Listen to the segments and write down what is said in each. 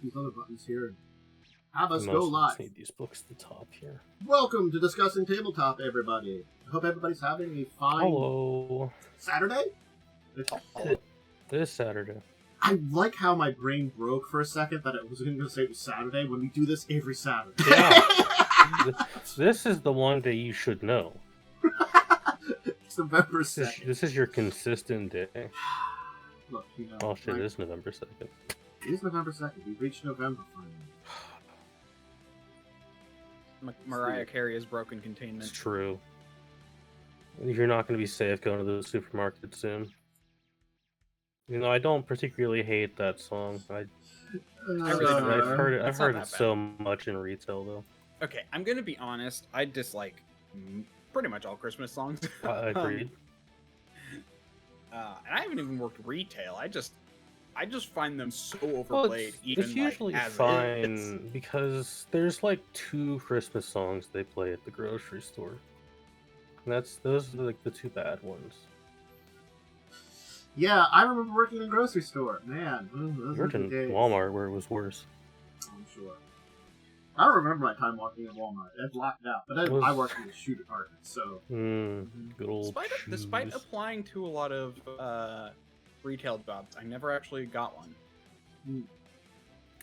these other buttons here and have us go live. Need these books at the top here. Welcome to Discussing Tabletop, everybody. I hope everybody's having a fine Saturday. It is Saturday. I like how my brain broke for a second that it was going to say it was Saturday when we do this every Saturday. Yeah. This is the one day you should know. It's November 2nd. This is your consistent day. Look, you know. Oh shit, it is November 2nd. It is November 2nd. We've reached November finally. Mariah Carey has broken containment. It's true. You're not going to be safe going to the supermarket soon. You know, I don't particularly hate that song. I really don't. I've heard it so much in retail, though. Okay, I'm gonna be honest. I dislike pretty much all Christmas songs. I agreed. And I haven't even worked retail. I just find them so overplayed. It's usually fine because there's like 2 Christmas songs they play at the grocery store. And those are like the 2 bad ones. Yeah, I remember working in a grocery store. Man, those worked in Walmart where it was worse. I'm sure. I don't remember my time working at Walmart. It blocked out. But I worked in the shoe department, so... Good old Despite applying to a lot of retail jobs, I never actually got one.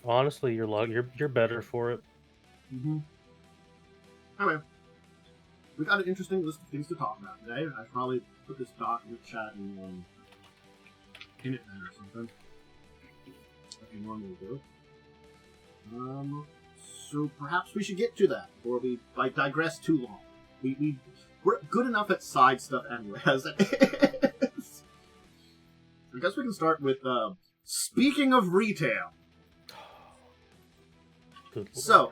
Honestly, you're better for it. Anyway, we got an interesting list of things to talk about today. I should probably put this doc in the chat and in it there or something. Like we normally do. So perhaps we should get to that before we digress too long. We're good enough at side stuff anyway, as it is. I guess we can start with speaking of retail. So,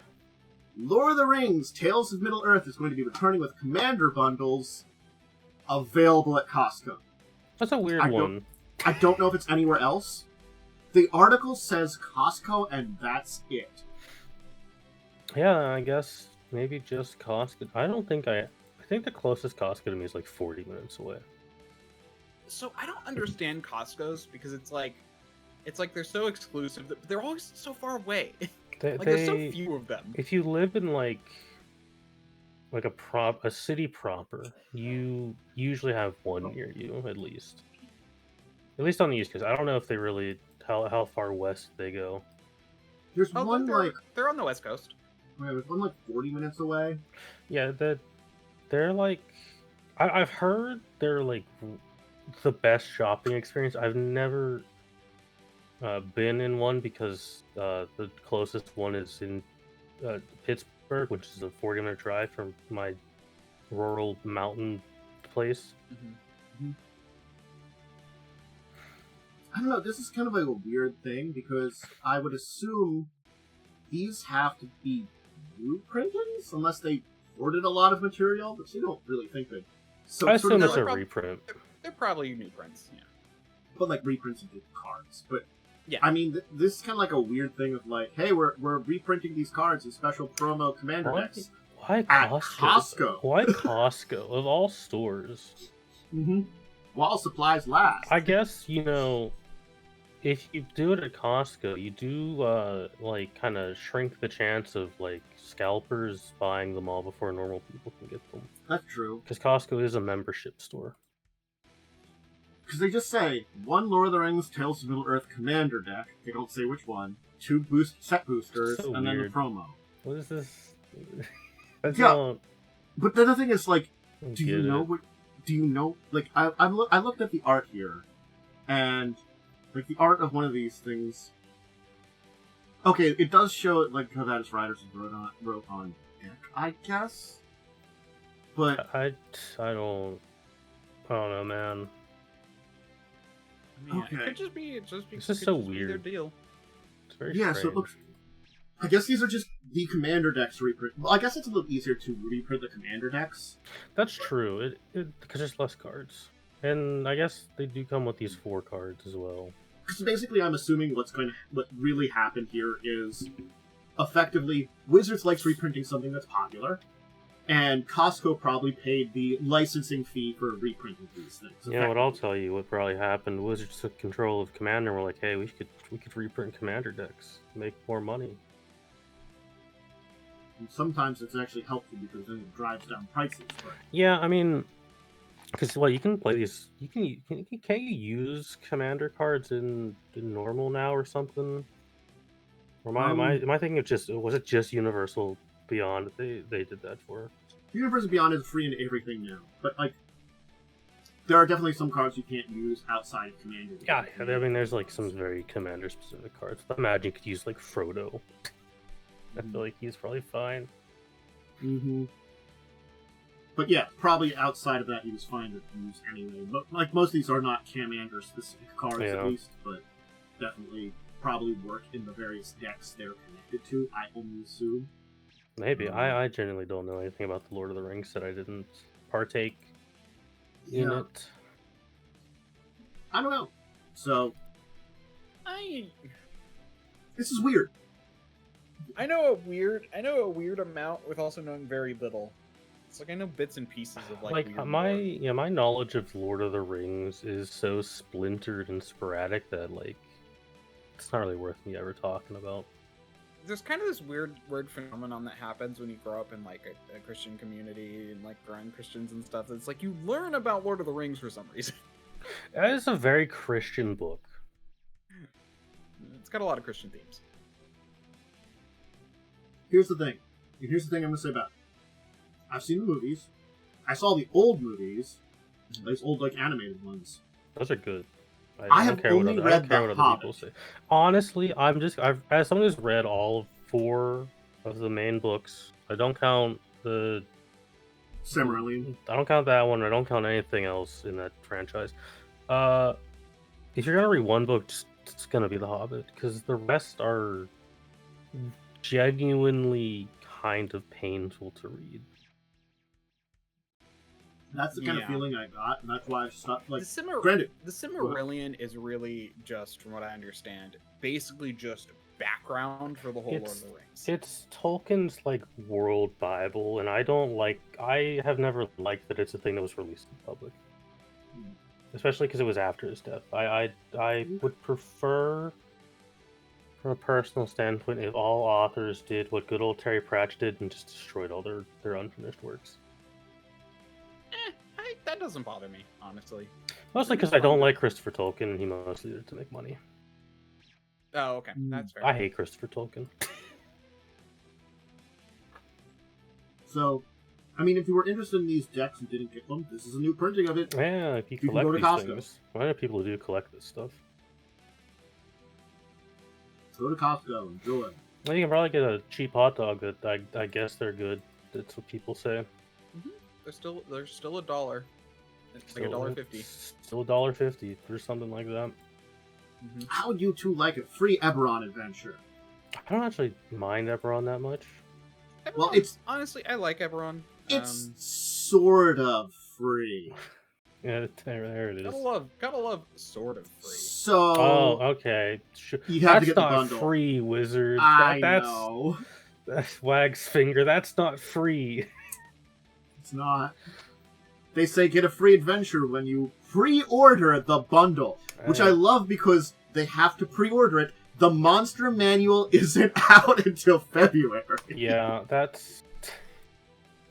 Lord of the Rings: Tales of Middle-earth is going to be returning with Commander bundles available at Costco. That's a weird one. I don't know if it's anywhere else. The article says Costco, and that's it. Yeah, I guess maybe just Costco. I think the closest Costco to me is like 40 minutes away. So I don't understand Costco's because it's like they're so exclusive, but they're always so far away. There's so few of them. If you live in like a city proper, you usually have one near you at least. At least on the East Coast. I don't know if they really how far west they go. There's one they're on the West Coast. Wait, there's one like 40 minutes away. Yeah, they're like I've heard they're like the best shopping experience. I've never been in one because the closest one is in Pittsburgh, which is a 40-minute drive from my rural mountain place. I don't know, this is kind of like a weird thing, because I would assume these have to be new printings, unless they ordered a lot of material, which they don't really think that. So I assume it's a reprint. They're probably new prints, yeah. But like reprints of the cards. But yeah, I mean, this is kind of like a weird thing of like, hey, we're reprinting these cards in special promo commander decks. Why Costco? Why Costco of all stores? While supplies last. I guess, you know, if you do it at Costco, you do like kind of shrink the chance of like scalpers buying them all before normal people can get them. That's true. Because Costco is a membership store. Because they just say, 1 Lord of the Rings Tales of Middle-earth commander deck, they don't say which one, 2 set boosters, so and weird. then the promo. What is this? Yeah, but the other thing is, like, do you know, like, I looked at the art here, and, like, the art of one of these things, okay, it does show, like, how that is Riders wrote on deck, I guess, but... I don't know, man. I mean, it could just be This is so weird. Their deal. It's very strange. So it looks. I guess these are just the commander decks reprint. Well, I guess it's a little easier to reprint the commander decks. That's true. Because there's less cards, and I guess they do come with these 4 cards as well. Because basically, I'm assuming what really happened here is, effectively, Wizards likes reprinting something that's popular, And Costco probably paid the licensing fee for reprinting these things. Yeah, what I'll tell you, what probably happened, Wizards took control of Commander and were like, hey, we could reprint Commander decks, make more money. And sometimes it's actually helpful because then it drives down prices. But... Yeah, I mean, because you can play these. Can you use Commander cards in normal now or something? Or am I thinking of was it just Universal Beyond they did that for? Universal Beyond is free in everything now, but like there are definitely some cards you can't use outside of Commander. Yeah, I mean, there's like some very Commander specific cards. I imagine you could use like Frodo. I feel like he's probably fine. Mm-hmm. But yeah, probably outside of that, he was fine to use anyway. But like most of these are not Commander specific cards, at least, but definitely probably work in the various decks they're connected to. I only assume. Maybe I genuinely don't know anything about the Lord of the Rings that I didn't partake in it. I don't know. So this is weird. I know a weird amount with also knowing very little. It's like I know bits and pieces of like my knowledge of Lord of the Rings is so splintered and sporadic that like it's not really worth me ever talking about. There's kind of this weird phenomenon that happens when you grow up in like a Christian community and like around Christians and stuff. It's like you learn about Lord of the Rings for some reason. That is a very Christian book. It's got a lot of Christian themes. Here's the thing I'm going to say about it. I've seen the movies. I saw the old movies. Those old, like, animated ones. Those are good. I have only read The Hobbit. Honestly, as someone who's read all 4 of the main books, I don't count the... Silmarillion. I don't count that one. I don't count anything else in that franchise. If you're going to read one book, it's going to be The Hobbit, because the rest are genuinely kind of painful to read. That's the kind of feeling I got, and that's why I stopped. Like, the Silmarillion is really just, from what I understand, basically just background for the whole Lord of the Rings. It's Tolkien's like world Bible, and I have never liked that it's a thing that was released in public, especially because it was after his death. I would prefer, from a personal standpoint, if all authors did what good old Terry Pratchett did and just destroyed all their unfinished works. That doesn't bother me, honestly. Mostly because I don't like Christopher Tolkien, and he mostly did it to make money. Oh, okay. That's fair. I hate Christopher Tolkien. So, I mean, if you were interested in these decks and didn't get them, this is a new printing of it. Yeah, if you collect these things. Why do people do collect this stuff? Go to Costco, enjoy. Well, you can probably get a cheap hot dog that I guess they're good. That's what people say. Mm-hmm. They're still $1. It's like $1.50. Still $1.50 or something like that. Mm-hmm. How would you two like a free Eberron adventure? I don't actually mind Eberron that much. Eberron, well, it's honestly, I like Eberron. It's sort of free. Yeah, there it is. Gotta love sort of free. So, okay. You have that's to get the not bundle. Free, wizard. I know. That's Wag's finger. That's not free. It's not. They say get a free adventure when you pre-order the bundle, which I love because they have to pre-order it. The monster manual isn't out until February. Yeah, that's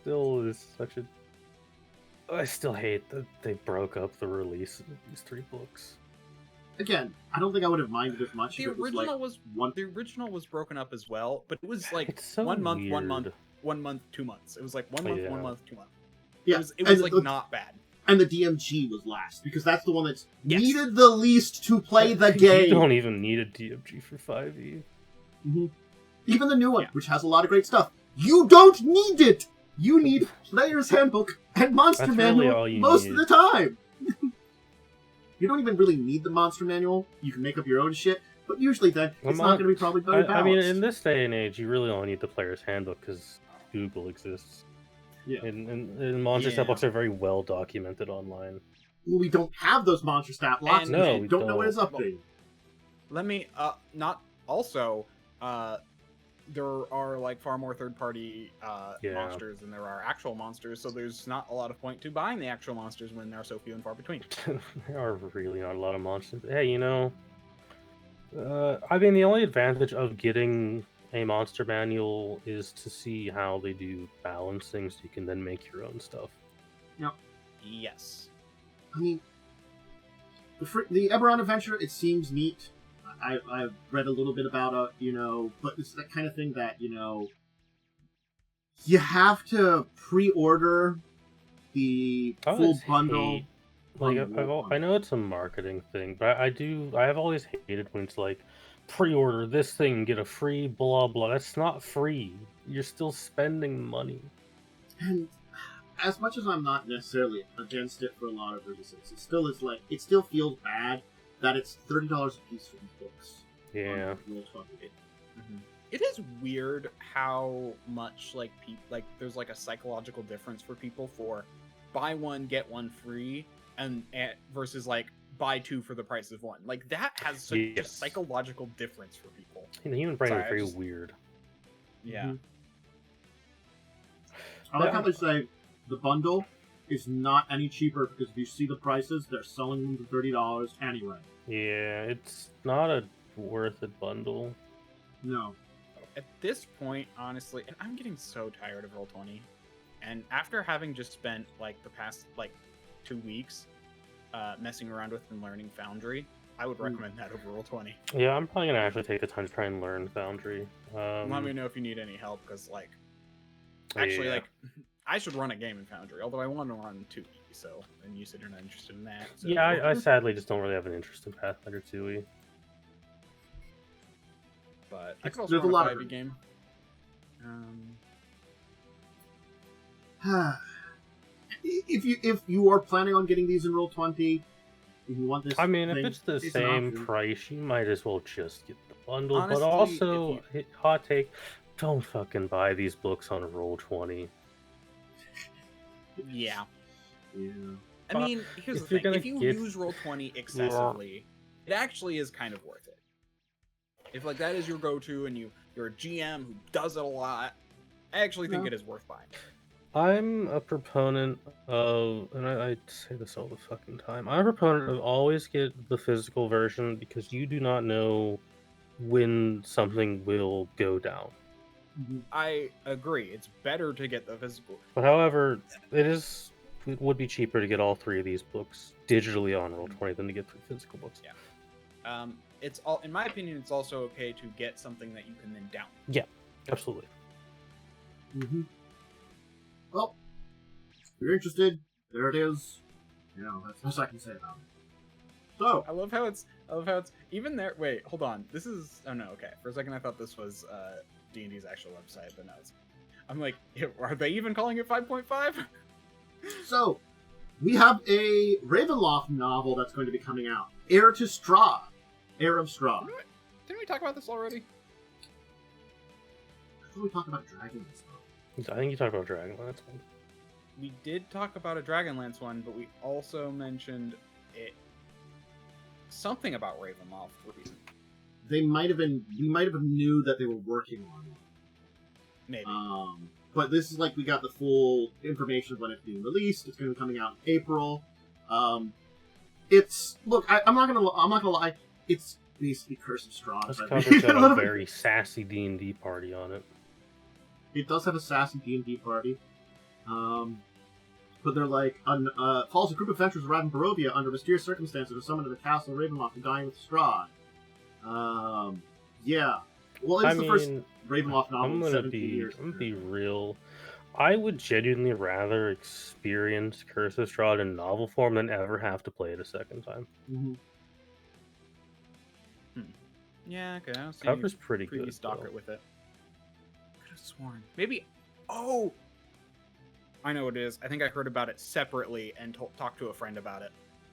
still is such a... I still hate that they broke up the release of these 3 books. Again, I don't think I would have minded as much. The original was broken up as well, but it was like so 1 month, weird. 1 month, 1 month, 2 months. It was like 1 month, 1 month, 2 months. Yeah, it was like not bad. And the DMG was last because that's the one that's needed the least to play the game. You don't even need a DMG for 5e. Mm-hmm. Even the new one, which has a lot of great stuff. You don't need it. You need Player's Handbook and Monster Manual really most of the time. You don't even really need the Monster Manual. You can make up your own shit, but usually then it's not going to be probably very balanced. I mean, in this day and age, you really only need the Player's Handbook because Google exists. Yeah. And monster stat blocks are very well documented online. Well, we don't have those monster stat blocks. No, we don't know what is updated. Let me not also there are like far more third-party monsters than there are actual monsters, so there's not a lot of point to buying the actual monsters when they're so few and far between. There are really not a lot of monsters. Hey, you know, I mean, the only advantage of getting a monster manual is to see how they do balancing, so you can then make your own stuff. Yep. Yes. I mean, the Eberron adventure, it seems neat. I've read a little bit about it, you know, but it's that kind of thing that, you know, you have to pre-order the full bundle. Like, I know it's a marketing thing, but I have always hated when it's like, pre-order this thing, get a free blah blah. That's not free. You're still spending money. And as much as I'm not necessarily against it for a lot of reasons, it still is like, it still feels bad that it's $30 a piece for these books. Yeah. It is weird how much like there's like a psychological difference for people for buy one get one free and versus like buy two for the price of one. Like that has such a psychological difference for people. The human brain is very weird. Yeah. I like how they say the bundle is not any cheaper because if you see the prices, they're selling them for $30 anyway. Yeah, it's not a worth it bundle. No. At this point, honestly, and I'm getting so tired of Roll20, and after having just spent like the past like 2 weeks messing around with and learning Foundry, I would recommend that over Roll20. Yeah, I'm probably gonna actually take the time to try and learn Foundry. Let me know if you need any help, because like, actually, like, I should run a game in Foundry, although I want to run 2E, so, and you said you're not interested in that. So. Yeah, I sadly just don't really have an interest in Pathfinder 2E. But I could also run a 5e game. If you are planning on getting these in Roll20, if you want this, I mean, if it's the same price, you might as well just get the bundle. Honestly, but also, hot take, don't fucking buy these books on Roll20. Yeah. I mean, here's the thing: if you use Roll20 excessively, it actually is kind of worth it. If like that is your go-to and you're a GM who does it a lot, I actually think it is worth buying. I'm a proponent of, and I say this all the fucking time, I'm a proponent of always get the physical version because you do not know when something will go down. I agree. It's better to get the physical. But however, it would be cheaper to get all 3 of these books digitally on Roll20 than to get 3 physical books. Yeah. It's all, in my opinion, it's also okay to get something that you can then download. Yeah, absolutely. Well, if you're interested, there it is. You know, that's the best I can say about it. So I love how it's even there. Wait, hold on. This is okay. For a second, I thought this was D&D's actual website, but no, I'm like, are they even calling it 5.5? So we have a Ravenloft novel that's going to be coming out. Heir of Strahd. Didn't we talk about this already? I thought we talked about Dragonlance. I think you talked about Dragonlance one. We did talk about a Dragonlance one, but we also mentioned it. Something about Ravenloft. We might have knew that they were working on it. Maybe. But this is like we got the full information of when it's being released. It's going to be coming out in April. It's I'm not gonna lie. It's basically Curse of Strahd. This cover's got a very sassy D&D party on it. It does have a sassy D&D party. But they're like, follows a group of adventurers arrive in Barovia under mysterious circumstances are summoned to the castle of Ravenloft and dying with Strahd. Yeah. Well, it's the first Ravenloft novel in 17 years. I'm gonna be real. I would genuinely rather experience Curse of Strahd in novel form than ever have to play it a second time. Yeah, okay. I was cover's pretty good. Docket with it. I could have sworn. Maybe. Oh! I know what it is. I think I heard about it separately and talked to a friend about it.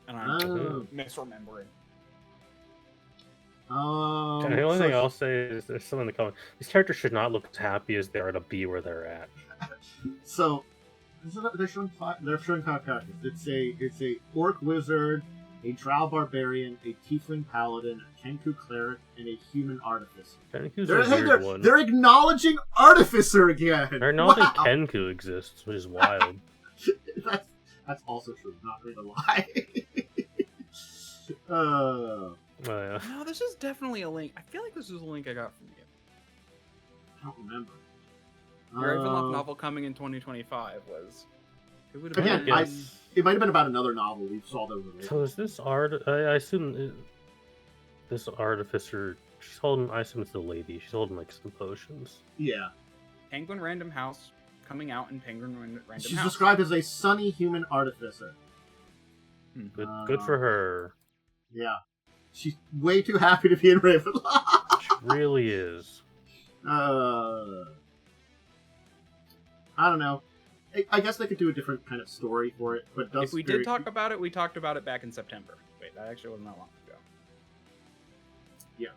And I'm misremembering. The only thing I'll say is there's someone in the comments. These characters should not look as happy as they are to be where they're at. So, they're showing 5 characters. It's a orc wizard, a Drow barbarian, a Tiefling paladin, a Kenku cleric, and a human artificer. Kenku's a weird one. They're acknowledging artificer again. They're acknowledging Kenku exists, which is wild. That's also true. Not going to lie. Oh, yeah. No, this is definitely a link. I feel like this is a link I got from you. I don't remember. Your Ravenloft novel coming in 2025 was. It would have again, been. It might have been about another novel we saw that was. So is this art? I assume this artificer. She's holding. I assume it's a lady. She's holding like some potions. Yeah. Penguin Random House coming out in Penguin Random House. She's described as a sunny human artificer. Good for her. Yeah. She's way too happy to be in Ravenloft. She really is. I don't know. I guess they could do a different kind of story for it, but if we did talk about it, we talked about it back in September. Wait, that actually wasn't that long ago. Yeah.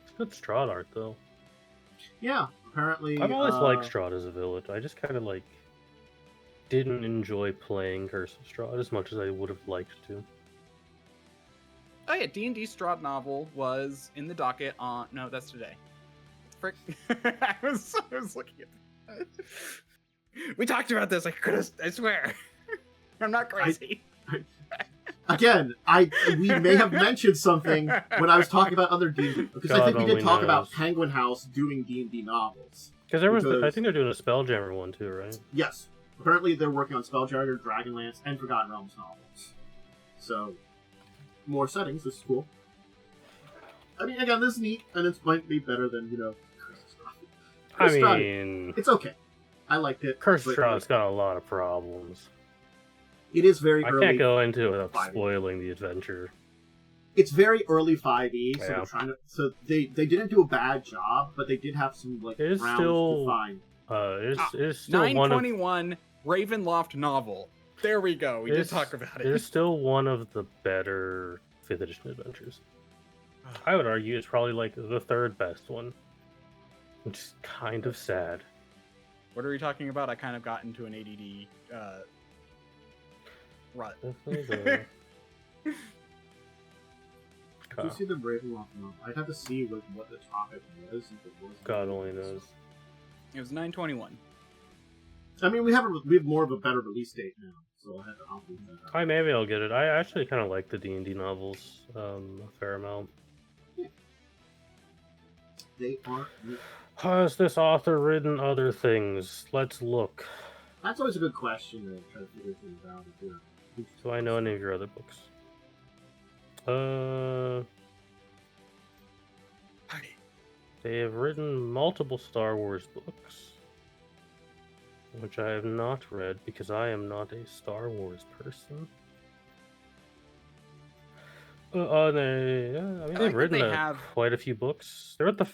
It's good Strahd art, though. Yeah, apparently. I've always liked Strahd as a village. I just kind of like didn't enjoy playing Curse of Strahd as much as I would have liked to. Oh yeah, D&D Strahd Novel was in the docket on... No, that's today. Frick. I was looking at that. We talked about this. I swear. I'm not crazy. Again, we may have mentioned something when I was talking about other D&D, because I think we did talk about Penguin House doing D&D novels. Because I think they're doing a Spelljammer one too, right? Yes. Apparently they're working on Spelljammer, Dragonlance, and Forgotten Realms novels. So, more settings. This is cool. I mean, again, this is neat, and it might be better than, Curse of Strahd. I mean... It's okay. I liked it. Curse of Strahd's got a lot of problems. It is very early. I can't go into it without spoiling the adventure. It's very early 5e, so yeah. they're trying to. So they didn't do a bad job, but they did have some grounds to find. It is still 921 Ravenloft novel. There we go. We did talk about it. It's still one of the better 5th edition adventures. I would argue it's probably like the 3rd best one, which is kind of sad. What are we talking about? I kind of got into an ADD rut. Did you see the Ravenloft novel? I'd have to see what the topic was. If it was God only knows. It was 9/21. I mean, we have more of a better release date now, so I'll do that. Maybe I'll get it. I actually kind of like the D&D novels a fair amount. Yeah. They are. Has this author written other things? Let's look. That's always a good question to try to figure things out. Do I know any of your other books? They have written multiple Star Wars books, which I have not read because I am not a Star Wars person. They've written quite a few books. They wrote the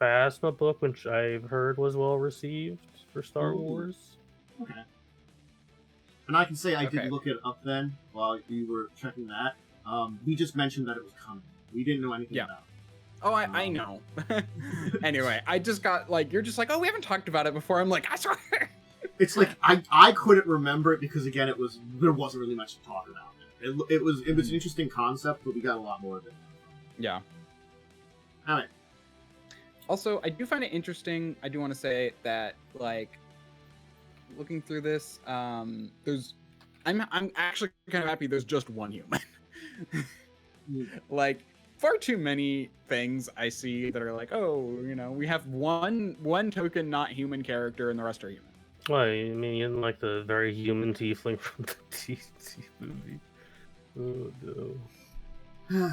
Phasma book, which I've heard was well received for Star Wars. Okay. And I can say I did look it up then while you were checking that. We just mentioned that it was coming. We didn't know anything about it. Oh, I know. Anyway, I just got you're just like, oh, we haven't talked about it before. I'm like, I swear. It's like I couldn't remember it because again, there wasn't really much to talk about. It was an interesting concept, but we got a lot more of it. Yeah. All right. Also, I do find it interesting. I do want to say that looking through this, I'm actually kind of happy there's just one human. Far too many things I see that are like, oh, we have one token not human character and the rest are human. Well, you mean you didn't like the very human tiefling from the DC movie? Oh no.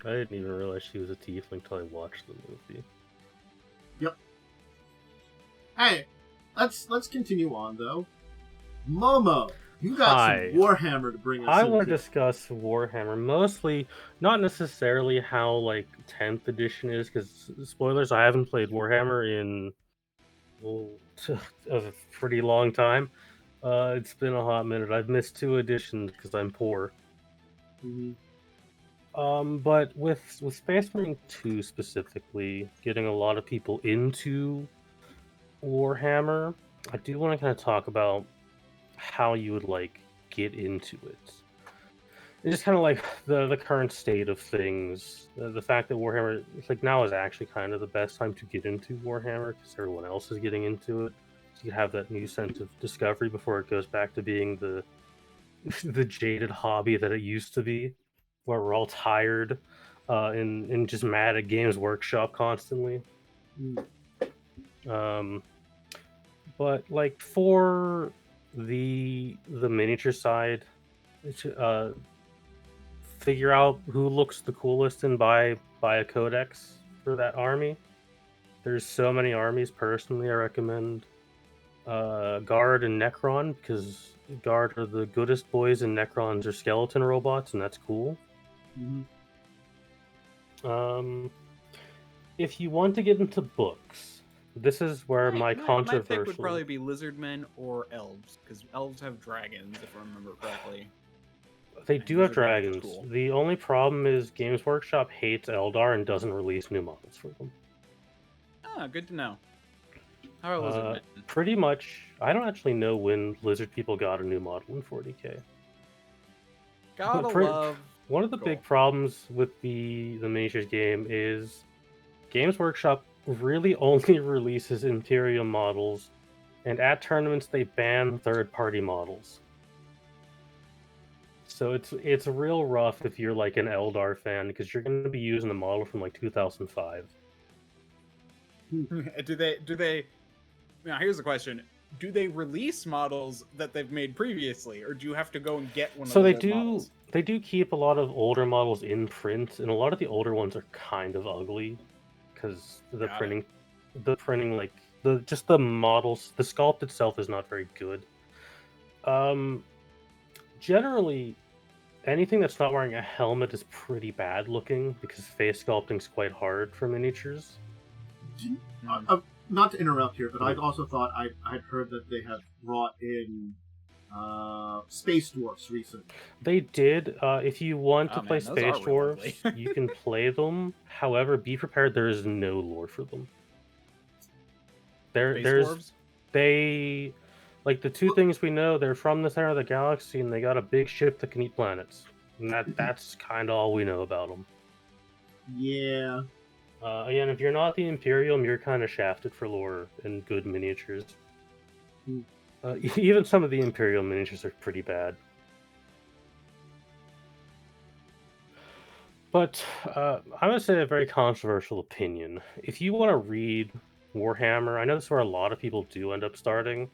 I didn't even realize she was a tiefling until I watched the movie. Yep. Hey, let's continue on though. Momo, you got some Warhammer to bring us. I want to discuss Warhammer, mostly not necessarily how 10th edition is, because spoilers, I haven't played Warhammer in a pretty long time. It's been a hot minute. I've missed 2 editions because I'm poor. Mm-hmm. But with Space Marine 2 specifically, getting a lot of people into Warhammer, I do want to kind of talk about how you would get into it. it's just kind of like the current state of things. The fact that Warhammer, it's like now is actually kind of the best time to get into Warhammer because everyone else is getting into it. So you have that new sense of discovery before it goes back to being the the jaded hobby that it used to be, where we're all tired and just mad at Games Workshop constantly. But like for the miniature side, figure out who looks the coolest and buy a codex for that army. There's so many armies. Personally, I recommend Guard and Necron because Guard are the goodest boys and Necrons are skeleton robots, and that's cool. If you want to get into books, this is where my controversial... My pick would probably be Lizardmen or Elves, because Elves have dragons, if I remember correctly. They do have dragons. Cool. The only problem is Games Workshop hates Eldar and doesn't release new models for them. Ah, good to know. How about Lizardmen? Pretty much. I don't actually know when Lizard people got a new model in 40k. Gotta love... One of the big problems with the miniatures game is Games Workshop really only releases Imperium models, and at tournaments they ban third-party models. So it's real rough if you're like an Eldar fan because you're going to be using the model from like 2005. Do they? Now here's the question: do they release models that they've made previously, or do you have to go and get one? So they do. Models? They do keep a lot of older models in print, and a lot of the older ones are kind of ugly because the printing, like just the models, the sculpt itself is not very good. Generally, anything that's not wearing a helmet is pretty bad looking because face sculpting's quite hard for miniatures. Not to interrupt here, but I've also thought I'd heard that they have brought in Space Dwarfs recently. They did. If you want to play Space Dwarfs, you can play them. However, be prepared. There is no lore for them. They like the two things we know. They're from the center of the galaxy, and they got a big ship that can eat planets. And that's kind of all we know about them. Yeah. Again, if you're not the Imperium, you're kind of shafted for lore and good miniatures. Even some of the Imperial miniatures are pretty bad. But I'm going to say a very controversial opinion. If you want to read Warhammer, I know this is where a lot of people do end up starting.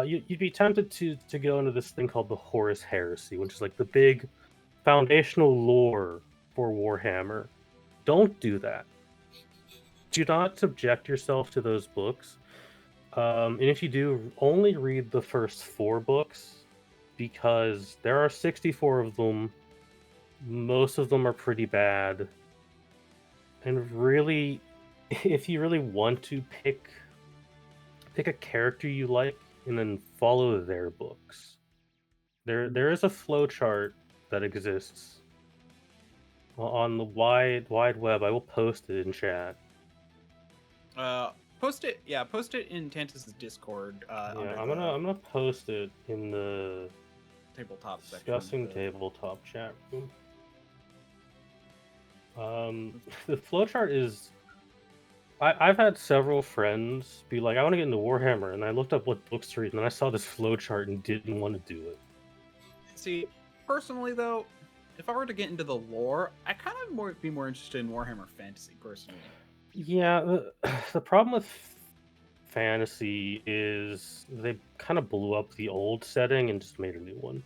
You'd be tempted to go into this thing called the Horus Heresy, which is like the big foundational lore for Warhammer. Don't do that. Do not subject yourself to those books. And if you do, only read the first 4 books, because there are 64 of them. Most of them are pretty bad. And really, if you really want to pick a character you like and then follow their books, there is a flowchart that exists on the wide web. I will post it in chat. Post it in Tantus's Discord. I'm gonna post it in the tabletop discussing tabletop chat room. The flowchart is. I've had several friends be like, I want to get into Warhammer, and I looked up what books to read, and then I saw this flowchart and didn't want to do it. See, personally though, if I were to get into the lore, I kind of be more interested in Warhammer Fantasy, personally. Yeah, the problem with Fantasy is they kind of blew up the old setting and just made a new one.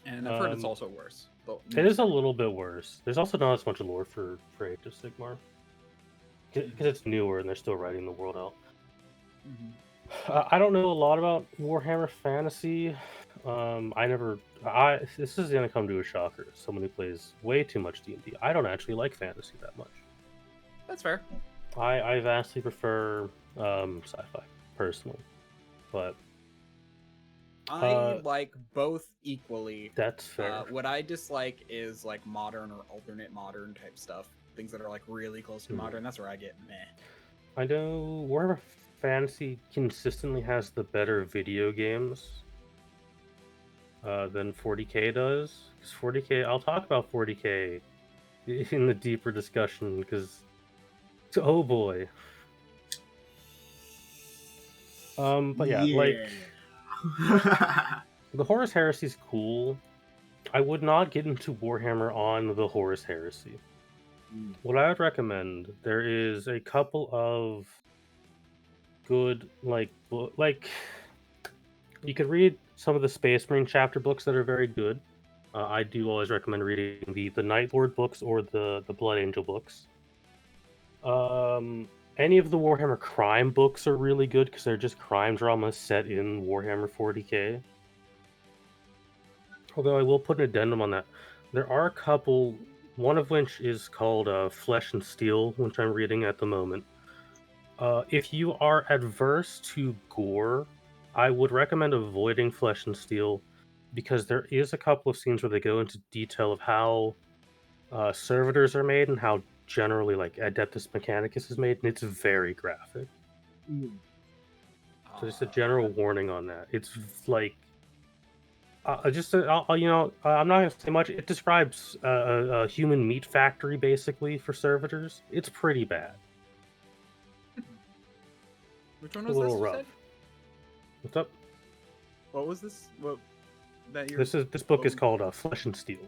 And I've heard it's also worse. It is a little bit worse. There's also not as much lore for Age of Sigmar. Because it's newer and they're still writing the world out. I don't know a lot about Warhammer Fantasy. This is going to come to a shocker. Someone who plays way too much D&D. I don't actually like fantasy that much. That's fair. I vastly prefer sci-fi, personally. But I like both equally. That's fair. What I dislike is like modern or alternate modern type stuff. Things that are like really close to modern. That's where I get meh. I know Warhammer Fantasy consistently has the better video games. than 40k does. Because 40k, I'll talk about 40k in the deeper discussion, because oh boy. But yeah, like the Horus Heresy is cool. I would not get into Warhammer on the Horus Heresy. What I would recommend, there is a couple of good like you could read some of the Space Marine chapter books that are very good. I do always recommend reading the Night Lord books or the Blood Angel books. Any of the Warhammer crime books are really good because they're just crime dramas set in Warhammer 40k. Although I will put an addendum on that. There are a couple, one of which is called Flesh and Steel, which I'm reading at the moment. If you are adverse to gore, I would recommend avoiding Flesh and Steel, because there is a couple of scenes where they go into detail of how servitors are made and how generally like Adeptus Mechanicus is made, and it's very graphic. So just a general warning on that. It's like I'm not gonna say much. It describes a human meat factory basically for servitors. It's pretty bad. Which one was a little this? rough. Said? What's up? What was this? What that year? This book is called Flesh and Steel.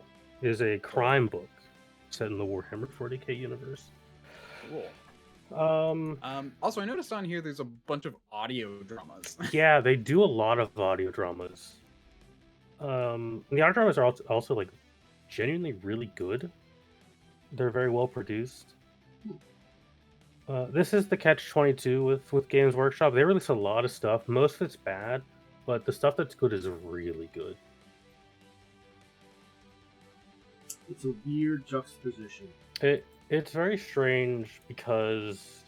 It is a crime book set in the Warhammer 40k universe. Cool. Also, I noticed on here there's a bunch of audio dramas. Yeah, they do a lot of audio dramas. The audio dramas are also like genuinely really good. They're very well produced. This is the catch-22 with Games Workshop. They release a lot of stuff. Most of it's bad, but the stuff that's good is really good. It's a weird juxtaposition. It's very strange because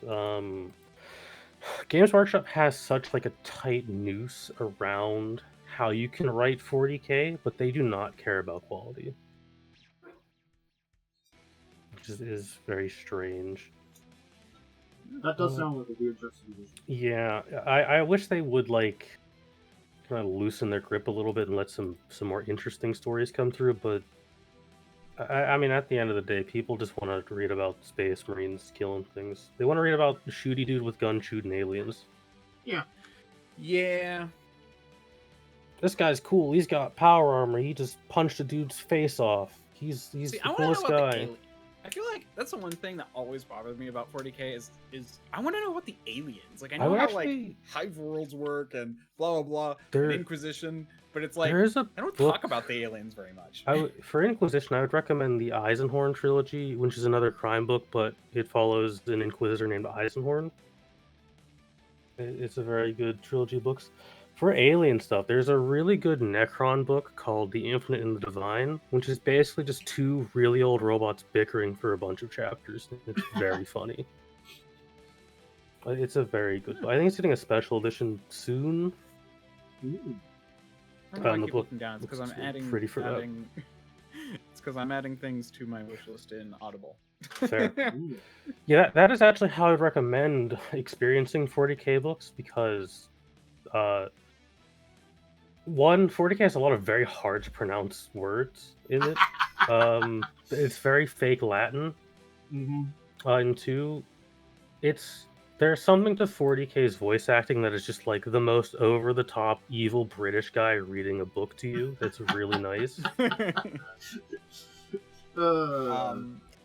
Games Workshop has such like a tight noose around how you can write 40k, but they do not care about quality, which is very strange. That does sound like a weird juxtaposition. Yeah, I wish they would like kind of loosen their grip a little bit and let some more interesting stories come through, but I mean, at the end of the day, people just want to read about Space Marines killing things. They want to read about shooty dude with gun shooting aliens. Yeah. Yeah. This guy's cool. He's got power armor. He just punched a dude's face off. He's the coolest guy. I feel like that's the one thing that always bothered me about 40k is I want to know what the aliens. Like I know how like Hive worlds work and blah blah blah. And Inquisition, but it's like I don't talk about the aliens very much. For Inquisition, I would recommend the Eisenhorn trilogy, which is another crime book, but it follows an Inquisitor named Eisenhorn. It's a very good trilogy of books. For alien stuff, there's a really good Necron book called The Infinite and the Divine, which is basically just two really old robots bickering for a bunch of chapters. It's very funny. It's a very good book. I think it's getting a special edition soon. The book down. It's because I'm adding. It's because I'm adding things to my wish list in Audible. Fair. Yeah, that is actually how I'd recommend experiencing 40k books, because 40k has a lot of very hard to pronounce words in it. It's very fake Latin. And 2, there's something to 40k's voice acting that is just like the most over-the-top evil British guy reading a book to you. That's really nice.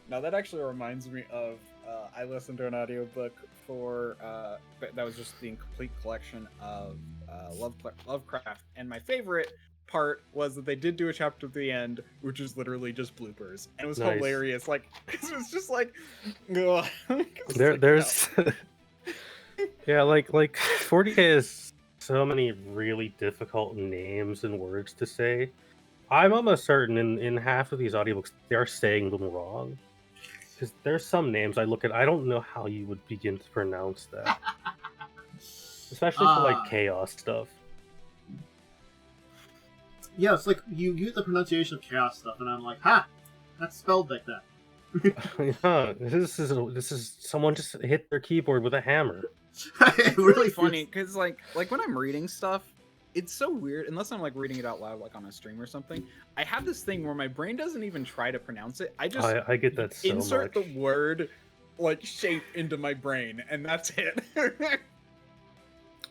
Now that actually reminds me of I listened to an audiobook for that was just the incomplete collection of Lovecraft, and my favorite part was that they did do a chapter at the end which is literally just bloopers, and it was hilarious. Like it was just like there's yeah, like 40k is so many really difficult names and words to say. I'm almost certain in half of these audiobooks they are saying them wrong. Because there's some names I look at, I don't know how you would begin to pronounce that. Especially for like chaos stuff. Yeah, it's like you use the pronunciation of chaos stuff, and I'm like, ha! That's spelled like that. Yeah, this is someone just hit their keyboard with a hammer. It's really funny because like when I'm reading stuff, it's so weird. Unless I'm like reading it out loud, like on a stream or something. I have this thing where my brain doesn't even try to pronounce it. I just I get that so insert much. the word like shape into my brain, and that's it.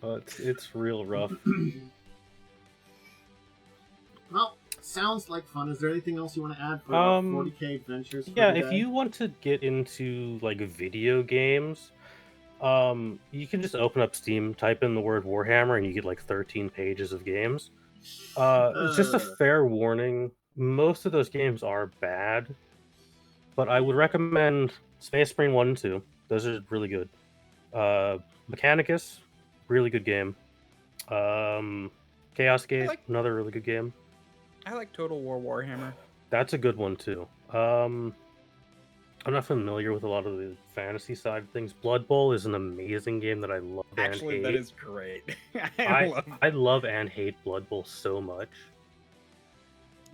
It's real rough. Well, sounds like fun. Is there anything else you want to add for 40K Adventures? Yeah, if you want to get into like video games, you can just open up Steam, type in the word Warhammer, and you get like 13 pages of games. Just a fair warning, most of those games are bad, but I would recommend Space Marine 1 and 2. Those are really good. Mechanicus, really good game. Chaos Gate, another really good game. I like Total War Warhammer. That's a good one too. I'm not familiar with a lot of the fantasy side of things. Blood Bowl is an amazing game that I love and hate. Actually, that is great. I love and hate Blood Bowl so much.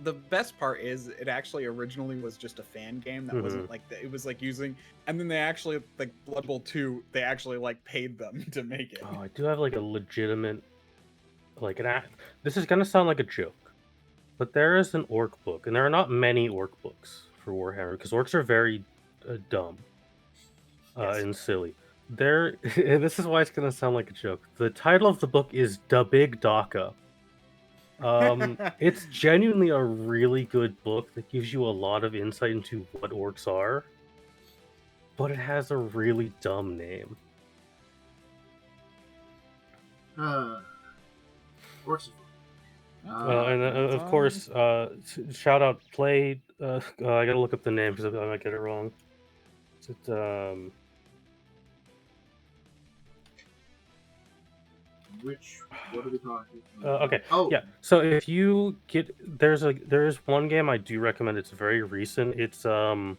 The best part is it actually originally was just a fan game that wasn't like it was like using, and then they actually like Blood Bowl 2, they actually like paid them to make it. Oh, I do have like a legitimate this is gonna sound like a joke, but there is an orc book, and there are not many orc books for Warhammer because orcs are very dumb and silly. This is why it's gonna sound like a joke. The title of the book is Da Big Daka. It's genuinely a really good book that gives you a lot of insight into what orcs are, but it has a really dumb name. Orcs. And of course, shout out Play. I gotta look up the name because I might get it wrong. What are we talking about? Okay. Oh yeah. So if you get there's one game I do recommend. It's very recent. It's an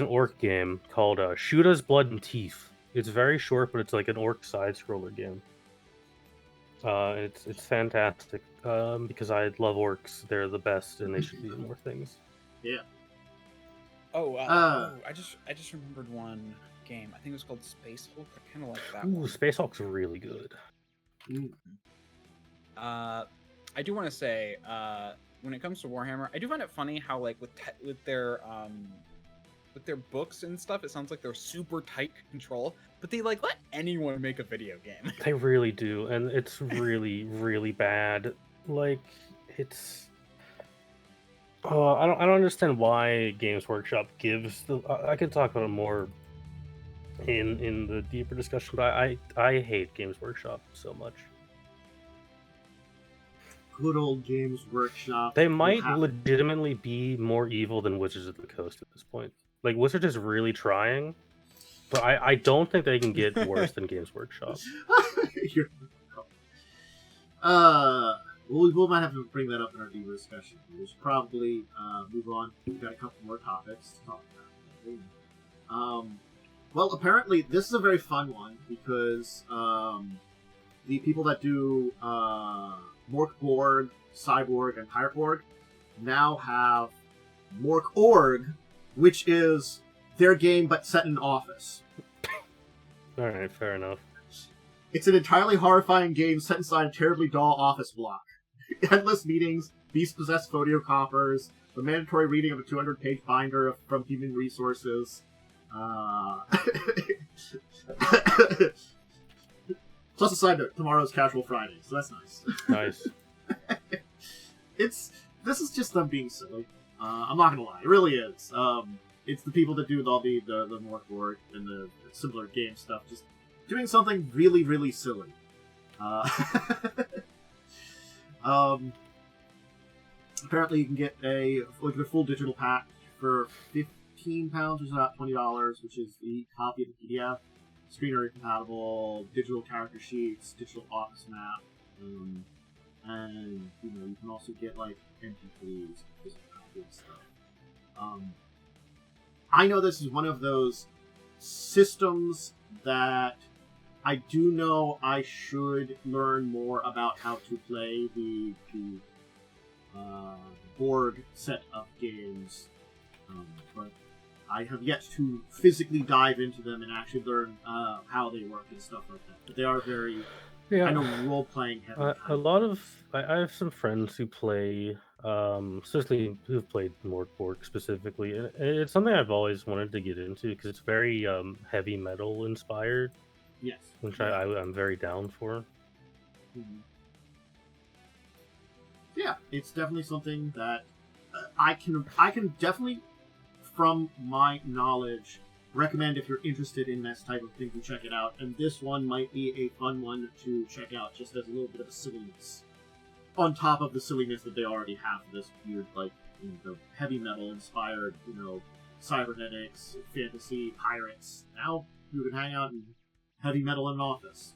orc game called Shoota's Blood and Teeth. It's very short, but it's like an orc side scroller game. It's fantastic because I love orcs. They're the best, and they should be in more things. Yeah. I just remembered one game. I think it was called Space Hulk. I kind of like that. Ooh, Space Hulk's really good. I do want to say, when it comes to Warhammer, I do find it funny how like with their books and stuff, it sounds like they're super tight control, but they like let anyone make a video game. They really do, and it's really really bad. Like it's. I don't understand why Games Workshop gives the. I can talk about it more in the deeper discussion, but I hate Games Workshop so much. Good old Games Workshop. They might legitimately be more evil than Wizards of the Coast at this point. Like Wizards is really trying, but I don't think they can get worse than Games Workshop. We might have to bring that up in our deeper discussion. We should probably move on. We've got a couple more topics to talk about. Well, apparently this is a very fun one because the people that do Morkborg, Cyborg, and Pyreborg now have Mork.org, which is their game but set in an office. Alright, fair enough. It's an entirely horrifying game set inside a terribly dull office block. Endless meetings, beast-possessed photocopiers, the mandatory reading of a 200-page binder from Human Resources. Plus a side note, tomorrow's Casual Friday, so that's nice. Nice. This is just them being silly. I'm not gonna lie, it really is. It's the people that do all the Morkborg and the similar game stuff, just doing something really, really silly. Apparently you can get the full digital pack for £15, which is about $20, which is the copy of the PDF, screen reader compatible, digital character sheets, digital office map, and you can also get like MP3s, physical copies and stuff. I know this is one of those systems that I do know I should learn more about how to play the Borg set of games, but I have yet to physically dive into them and actually learn how they work and stuff like that. But they are very Yeah, I know role-playing heavy. a lot of I have some friends who play, especially who've played Mordborg specifically, and it's something I've always wanted to get into because it's very heavy metal inspired, Yes. which Yeah. I'm very down for. Mhm. Yeah, it's definitely something that I can definitely, from my knowledge, recommend if you're interested in this type of thing to check it out. And this one might be a fun one to check out, just as a little bit of a silliness on top of the silliness that they already have. This weird, like, the heavy metal inspired, cybernetics, fantasy, pirates. Now you can hang out in heavy metal in an office.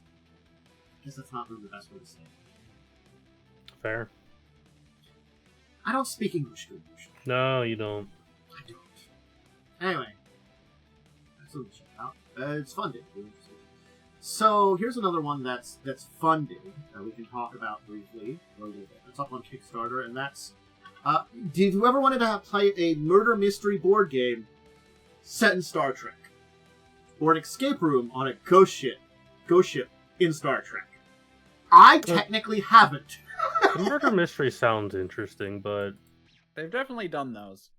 I guess that's not really the best way to say it. Fair. I don't speak English good usually. No, you don't. I don't. Anyway, that's something to check out. It's funded. So here's another one that's funded that we can talk about briefly. It's up on Kickstarter, and that's did you ever wanted to play a murder mystery board game set in Star Trek, or an escape room on a ghost ship in Star Trek? I technically haven't. The murder mystery sounds interesting, but They've definitely done those.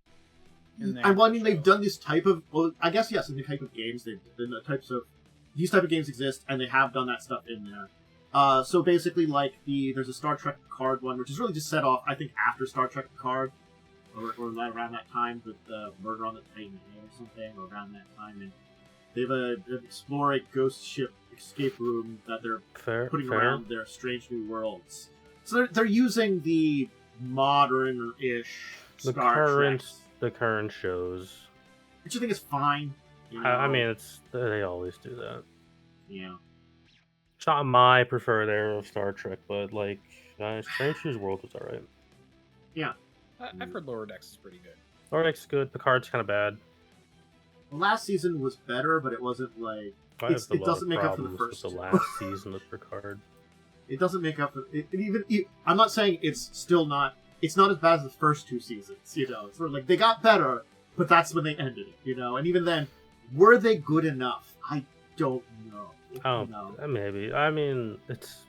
They've done this type of. Well, I guess yes, in the type of games they've done the types of. These type of games exist, and they have done that stuff in there. So basically, like there's a Star Trek Picard one, which is really just set off, I think, after Star Trek Picard, or around that time with the Murder on the Titan or something, or around that time, and they explore a ghost ship escape room that they're putting around their strange new worlds. So they're using the modern-ish Star Trek. The current shows, which I think is fine. I mean, they always do that. Yeah. It's not my preferred era of Star Trek, but like Strange New World was alright. Yeah. I've heard Lower Decks is pretty good. Lower Decks is good. Picard's kind of bad. The last season was better, but it wasn't like it doesn't make up for the first. With the last season of Picard. It doesn't make up for it. I'm not saying it's still not. It's not as bad as the first two seasons. It's sort of like they got better, but that's when they ended it. And even then, were they good enough? I don't know. Oh, maybe. I mean, it's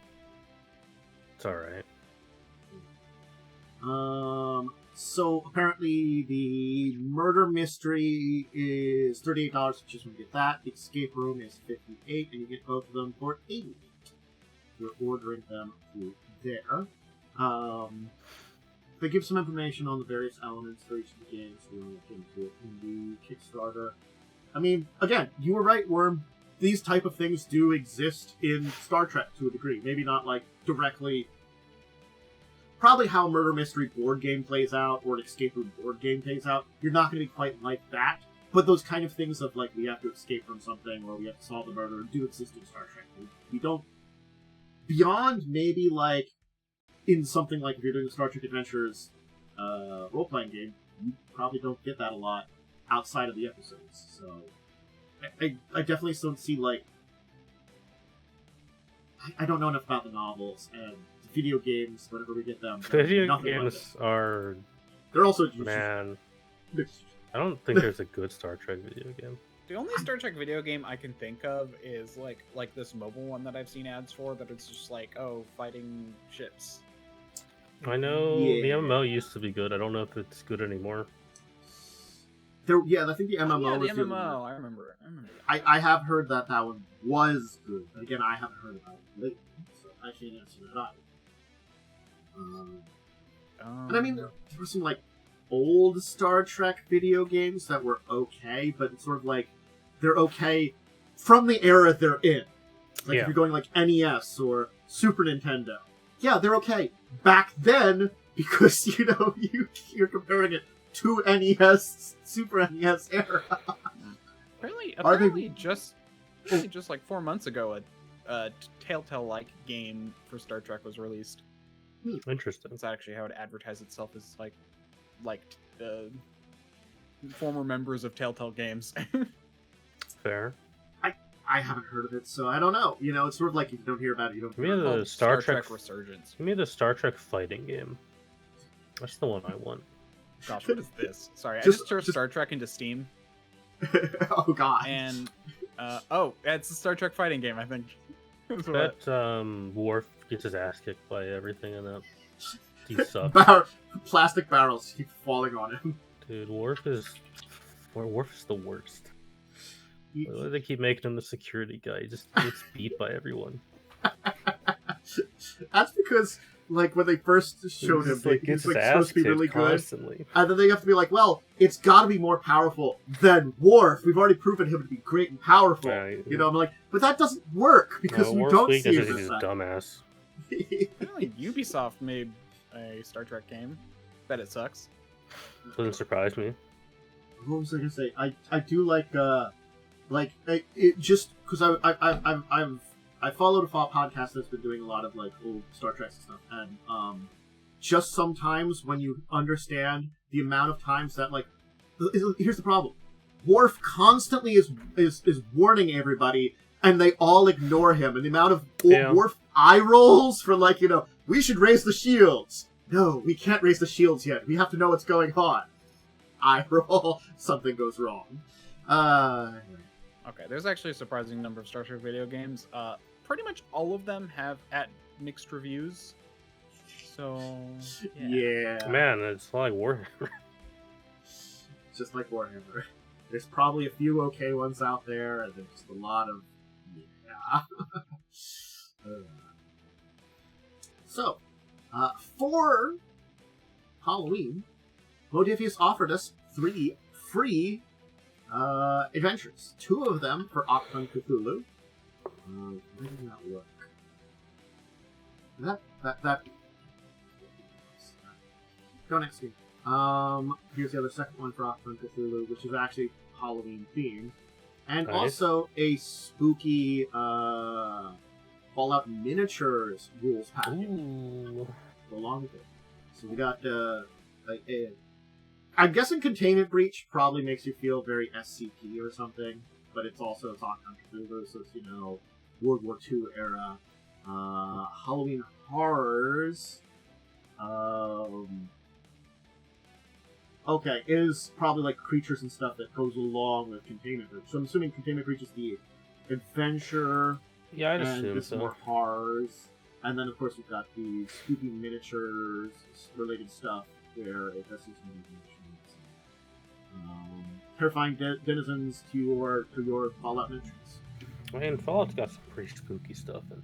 alright. So apparently the murder mystery is $38, just when you get that. The escape room is $58, and you get both of them for $88. You're ordering them through there. They give some information on the various elements for each of the games. We want to look into it in the Kickstarter. I mean, again, you were right, Worm. These type of things do exist in Star Trek to a degree. Maybe not like directly. Probably how a murder mystery board game plays out, or an escape room board game plays out. You're not going to be quite like that. But those kind of things of like we have to escape from something, or we have to solve the murder, do exist in Star Trek. We don't. Beyond maybe like in something like if you're doing the Star Trek Adventures role-playing game, you probably don't get that a lot outside of the episodes. So I definitely don't see like I don't know enough about the novels and video games. Whenever we get them, video games are they're also man. I don't think there's a good Star Trek video game. The only Star Trek video game I can think of is like this mobile one that I've seen ads for, that it's just like, oh, fighting ships. I know the MMO used to be good. I don't know if it's good anymore. I think the MMO was the MMO. I remember. I have heard that one was good, but again, I haven't heard about it lately, so I can't answer that either. And I mean, there were some like old Star Trek video games that were okay, but it's sort of like they're okay from the era they're in. Like if you're going like NES or Super Nintendo, yeah, they're okay back then because you're comparing it to NES, Super NES era. Apparently, just like 4 months ago, a Telltale-like game for Star Trek was released. Interesting. That's actually how it advertised itself as like former members of Telltale Games. Fair. I haven't heard of it, so I don't know. It's sort of like if you don't hear about it, you don't. Give me the Star Trek Resurgence. Give me the Star Trek fighting game. That's the one I want. Gosh, what is this? Sorry, I just searched Star Trek into Steam. Oh god. And it's a Star Trek fighting game, I think. Bet Worf gets his ass kicked by everything in that. He sucks. Plastic barrels keep falling on him. Dude, Worf is the worst. Why do they keep making him the security guy? He just gets beat by everyone. That's because, like, when they first showed him, he's like supposed to be really constantly good. And then they have to be like, well, it's got to be more powerful than Worf. We've already proven him to be great and powerful. Right. You know, I'm like, but that doesn't work because you don't see him as that. Dumbass. Apparently, Ubisoft made a Star Trek game. Bet it sucks. Doesn't surprise me. What was I gonna say? I do like it just because I followed a podcast that's been doing a lot of like old Star Trek and stuff, and just sometimes when you understand the amount of times that like, here's the problem: Worf constantly is warning everybody, and they all ignore him, and the amount of Worf eye rolls for like, you know, we should raise the shields. No, we can't raise the shields yet. We have to know what's going on. Eye roll. Something goes wrong. Okay, there's actually a surprising number of Star Trek video games. Pretty much all of them have mixed reviews. So yeah. Man, it's like Warhammer. It's just like Warhammer. There's probably a few okay ones out there, and there's just a lot of So, for Halloween, Modiphius offered us 3 free adventures. 2 of them for Octon Cthulhu. Where did that look? That. Go next to me. Here's the other second one for Octon Cthulhu, which is actually Halloween themed, and also a spooky Fallout Miniatures rules package. Ooh. Along with it. So we got I'm guessing Containment Breach probably makes you feel very SCP or something, but it's also Octon Cthulhu, so it's, you know, World War II era. Halloween Horrors. Okay, is probably like creatures and stuff that goes along with Containment Breach. So I'm assuming Containment Breach is the adventure. Yeah, I'd assume so. More horrors. And then, of course, we've got the spooky miniatures related stuff where it does some miniatures. Terrifying denizens to your Fallout miniatures. I mean, Fallout's got some pretty spooky stuff in.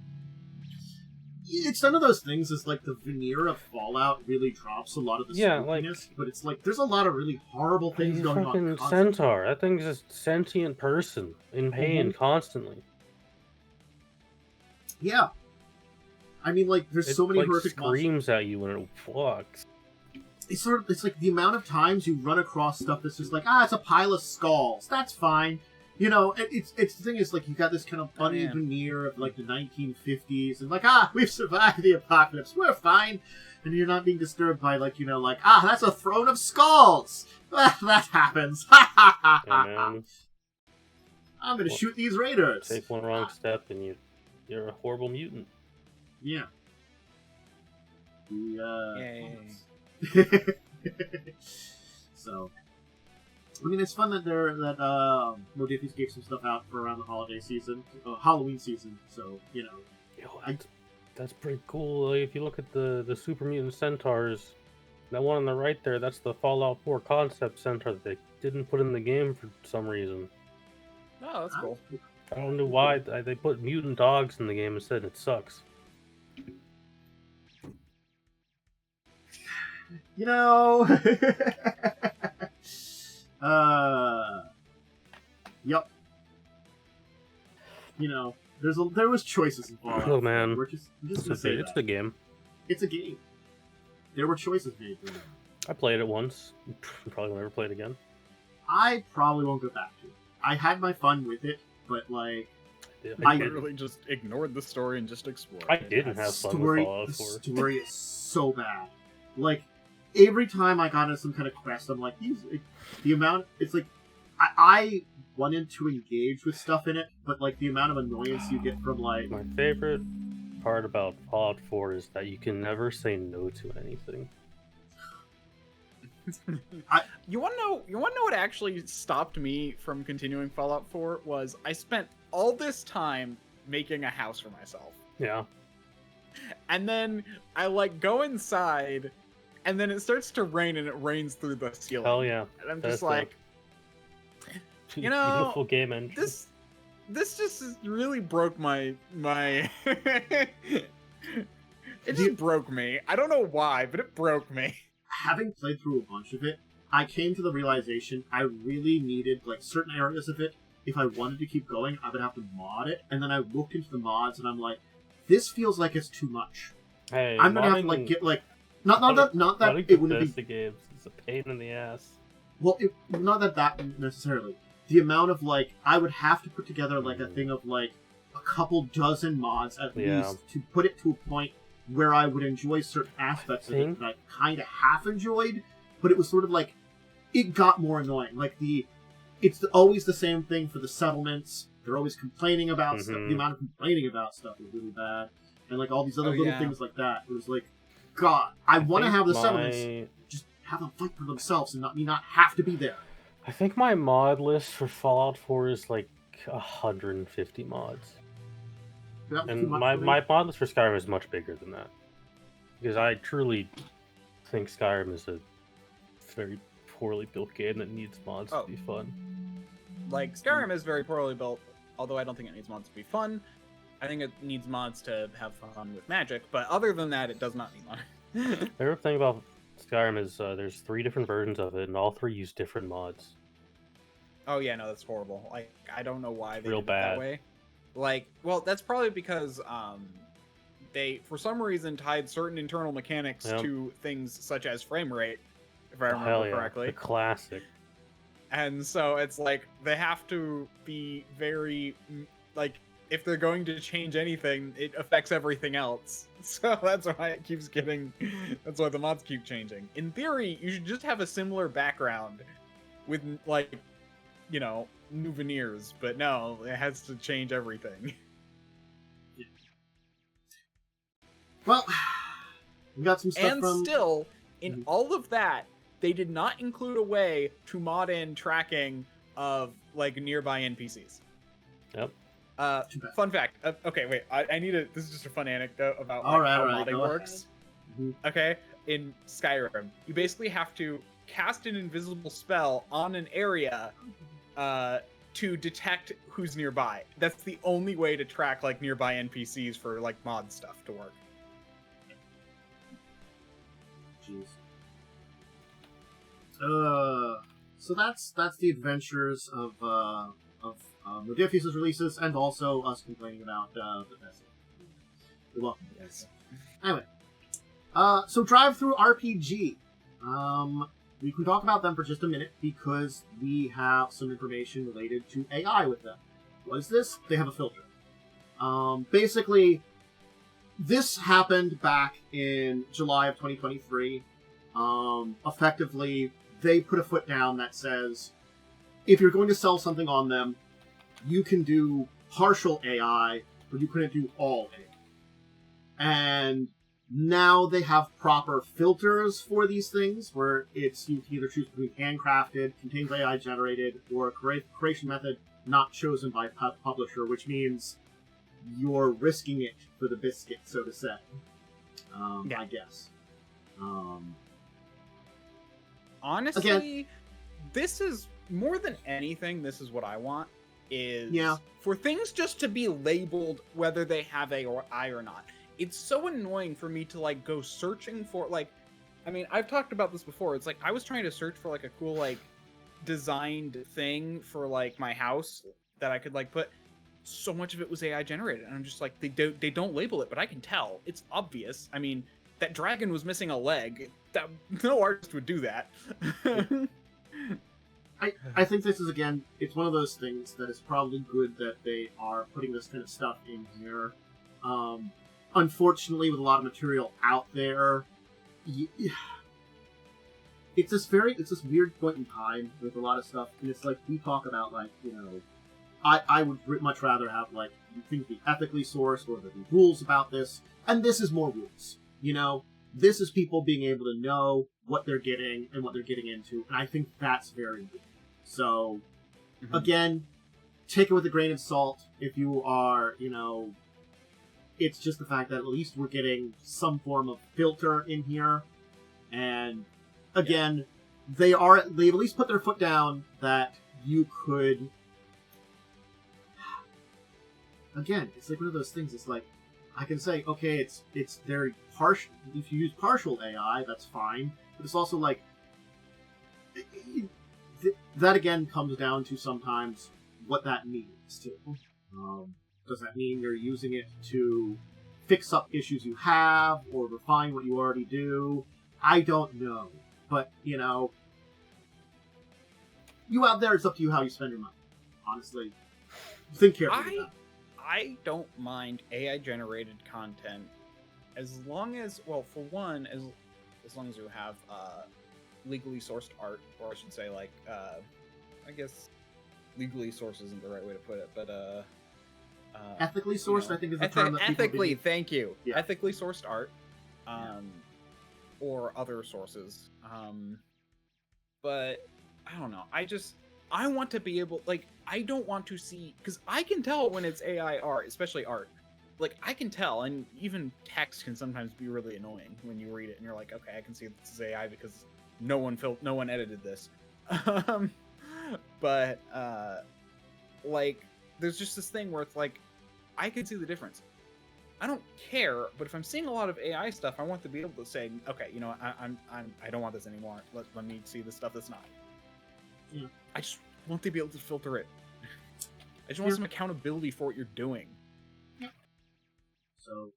It's one of those things. Is like the veneer of Fallout really drops a lot of the spookiness, but it's like there's a lot of really horrible things going on. Fucking centaur. That thing's a sentient person in pain constantly. Yeah. I mean, like, there's so many horrific screams at you when it fucks. It's like the amount of times you run across stuff that's just like, it's a pile of skulls. That's fine. You know, it's the thing is, like, you got this kind of funny veneer of, like, the 1950s, and like, we've survived the apocalypse. We're fine. And you're not being disturbed by, like, you know, like, that's a throne of skulls. That happens. Hey, man. I'm gonna shoot these raiders. Take one wrong step and you're a horrible mutant. Yeah. So, I mean, it's fun that Modiphius gave some stuff out for around the holiday season, Halloween season. So, you know, that's pretty cool. Like, if you look at the Super Mutant Centaurs, that one on the right there, that's the Fallout 4 concept centaur that they didn't put in the game for some reason. Oh, that's cool. I don't know why they put mutant dogs in the game instead. It sucks. You know, yep. You know, there was choices involved. Oh man, it's the game. It's a game. There were choices made. I played it once. Probably will never play it again. I probably won't go back to it. I had my fun with it, but like, I literally just ignored the story and just explored. I didn't have fun with Fallout 4. The story is so bad. Like, every time I got into some kind of quest, I'm like, the amount, it's like, I wanted to engage with stuff in it, but like the amount of annoyance you get from like... My favorite part about Fallout 4 is that you can never say no to anything. You want to know what actually stopped me from continuing Fallout 4 was I spent all this time making a house for myself. Yeah. And then I like go inside, and then it starts to rain, and it rains through the ceiling. Hell yeah. And I'm just like, you know, beautiful game engine. This just really broke my it just broke me. I don't know why, but it broke me. Having played through a bunch of it, I came to the realization I really needed like certain areas of it. If I wanted to keep going, I would have to mod it. And then I looked into the mods, and I'm like, this feels like it's too much. Hey, I'm gonna have to like get like not that it wouldn't be games. It's a pain in the ass. Well, not that necessarily. The amount of like I would have to put together like a thing of like a couple dozen mods at least to put it to a point where I would enjoy certain aspects of it that I kind of half enjoyed, but it was sort of like it got more annoying. Like it's always the same thing for the settlements. They're always complaining about stuff. The amount of complaining about stuff is really bad, and like all these other little things like that. It was like, God, I want to have the settlements just have them fight for themselves and not have to be there. I think my mod list for Fallout 4 is like 150 mods. And my mod list for Skyrim is much bigger than that. Because I truly think Skyrim is a very poorly built game that needs mods to be fun. Like, Skyrim is very poorly built, although I don't think it needs mods to be fun. I think it needs mods to have fun with magic, but other than that, it does not need mods. My favorite thing about Skyrim is there's 3 different versions of it, and all 3 use different mods. Oh yeah, no, that's horrible. Like, I don't know why they did it that way. Like, well, that's probably because they, for some reason, tied certain internal mechanics to things such as frame rate, if I remember correctly. The classic. And so it's like they have to be very like, if they're going to change anything, it affects everything else. So that's why it keeps getting. That's why the mods keep changing. In theory, you should just have a similar background with like, you know, new veneers, but no, it has to change everything. Well, we got some stuff and still, in all of that, they did not include a way to mod in tracking of like nearby NPCs. Yep. Fun fact. Okay, wait. I need a. This is just a fun anecdote about how modding works. Okay, in Skyrim, you basically have to cast an invisible spell on an area to detect who's nearby. That's the only way to track like nearby NPCs for like mod stuff to work. Jeez. So that's the adventures of Modiphius' releases, and also us complaining about the best. You're welcome. Yes. Anyway, so DriveThruRPG. We can talk about them for just a minute because we have some information related to AI with them. What is this? They have a filter. Basically, this happened back in July of 2023. Effectively, they put a foot down that says, if you're going to sell something on them, you can do partial AI, but you couldn't do all AI. And now they have proper filters for these things, where it's you can either choose between handcrafted, contains AI generated, or a creation method not chosen by publisher, which means you're risking it for the biscuit, so to say. I guess. Honestly, again, this is more than anything. This is what I want. Is for things just to be labeled whether they have AI or not. It's so annoying for me to like go searching for like, I mean, I've talked about this before. It's like I was trying to search for like a cool like designed thing for like my house that I could like put. So much of it was AI generated, and I'm just like, they don't label it, but I can tell. It's obvious. I mean, that dragon was missing a leg. That no artist would do that. I think this is, again, it's one of those things that is probably good that they are putting this kind of stuff in here. Unfortunately, with a lot of material out there, it's this weird point in time with a lot of stuff, and it's like, we talk about, like, you know, I would much rather have, like, things be ethically sourced, or there be rules about this, and this is more rules, you know? This is people being able to know what they're getting and what they're getting into, and I think that's very good. So, again, take it with a grain of salt. If you are, it's just the fact that at least we're getting some form of filter in here. And again, they've at least put their foot down that you could. Again, it's like one of those things. It's like I can say, okay, it's very partial. If you use partial AI, that's fine. But it's also like that again comes down to sometimes what that means too. Does that mean you're using it to fix up issues you have or refine what you already do? I don't know. But, you out there, it's up to you how you spend your money. Honestly. Think carefully about it. I don't mind AI-generated content as long as, well, for one, as long as you have legally sourced art, or I should say, like, I guess legally sourced isn't the right way to put it, but ethically sourced, I think, is the term that ethically, thank you. Yeah. Ethically sourced art, or other sources. But I don't know. I want to be able, like, I don't want to see, because I can tell when it's AI art, especially art. Like, I can tell, and even text can sometimes be really annoying when you read it and you're like, okay, I can see this is AI because no one edited this. But like, there's just this thing where it's like, I can see the difference. I don't care, but if I'm seeing a lot of AI stuff, I want to be able to say, okay, I don't want this anymore. Let me see the stuff that's not. Yeah. I just want to be able to filter it. I just want some accountability for what you're doing. Yeah. So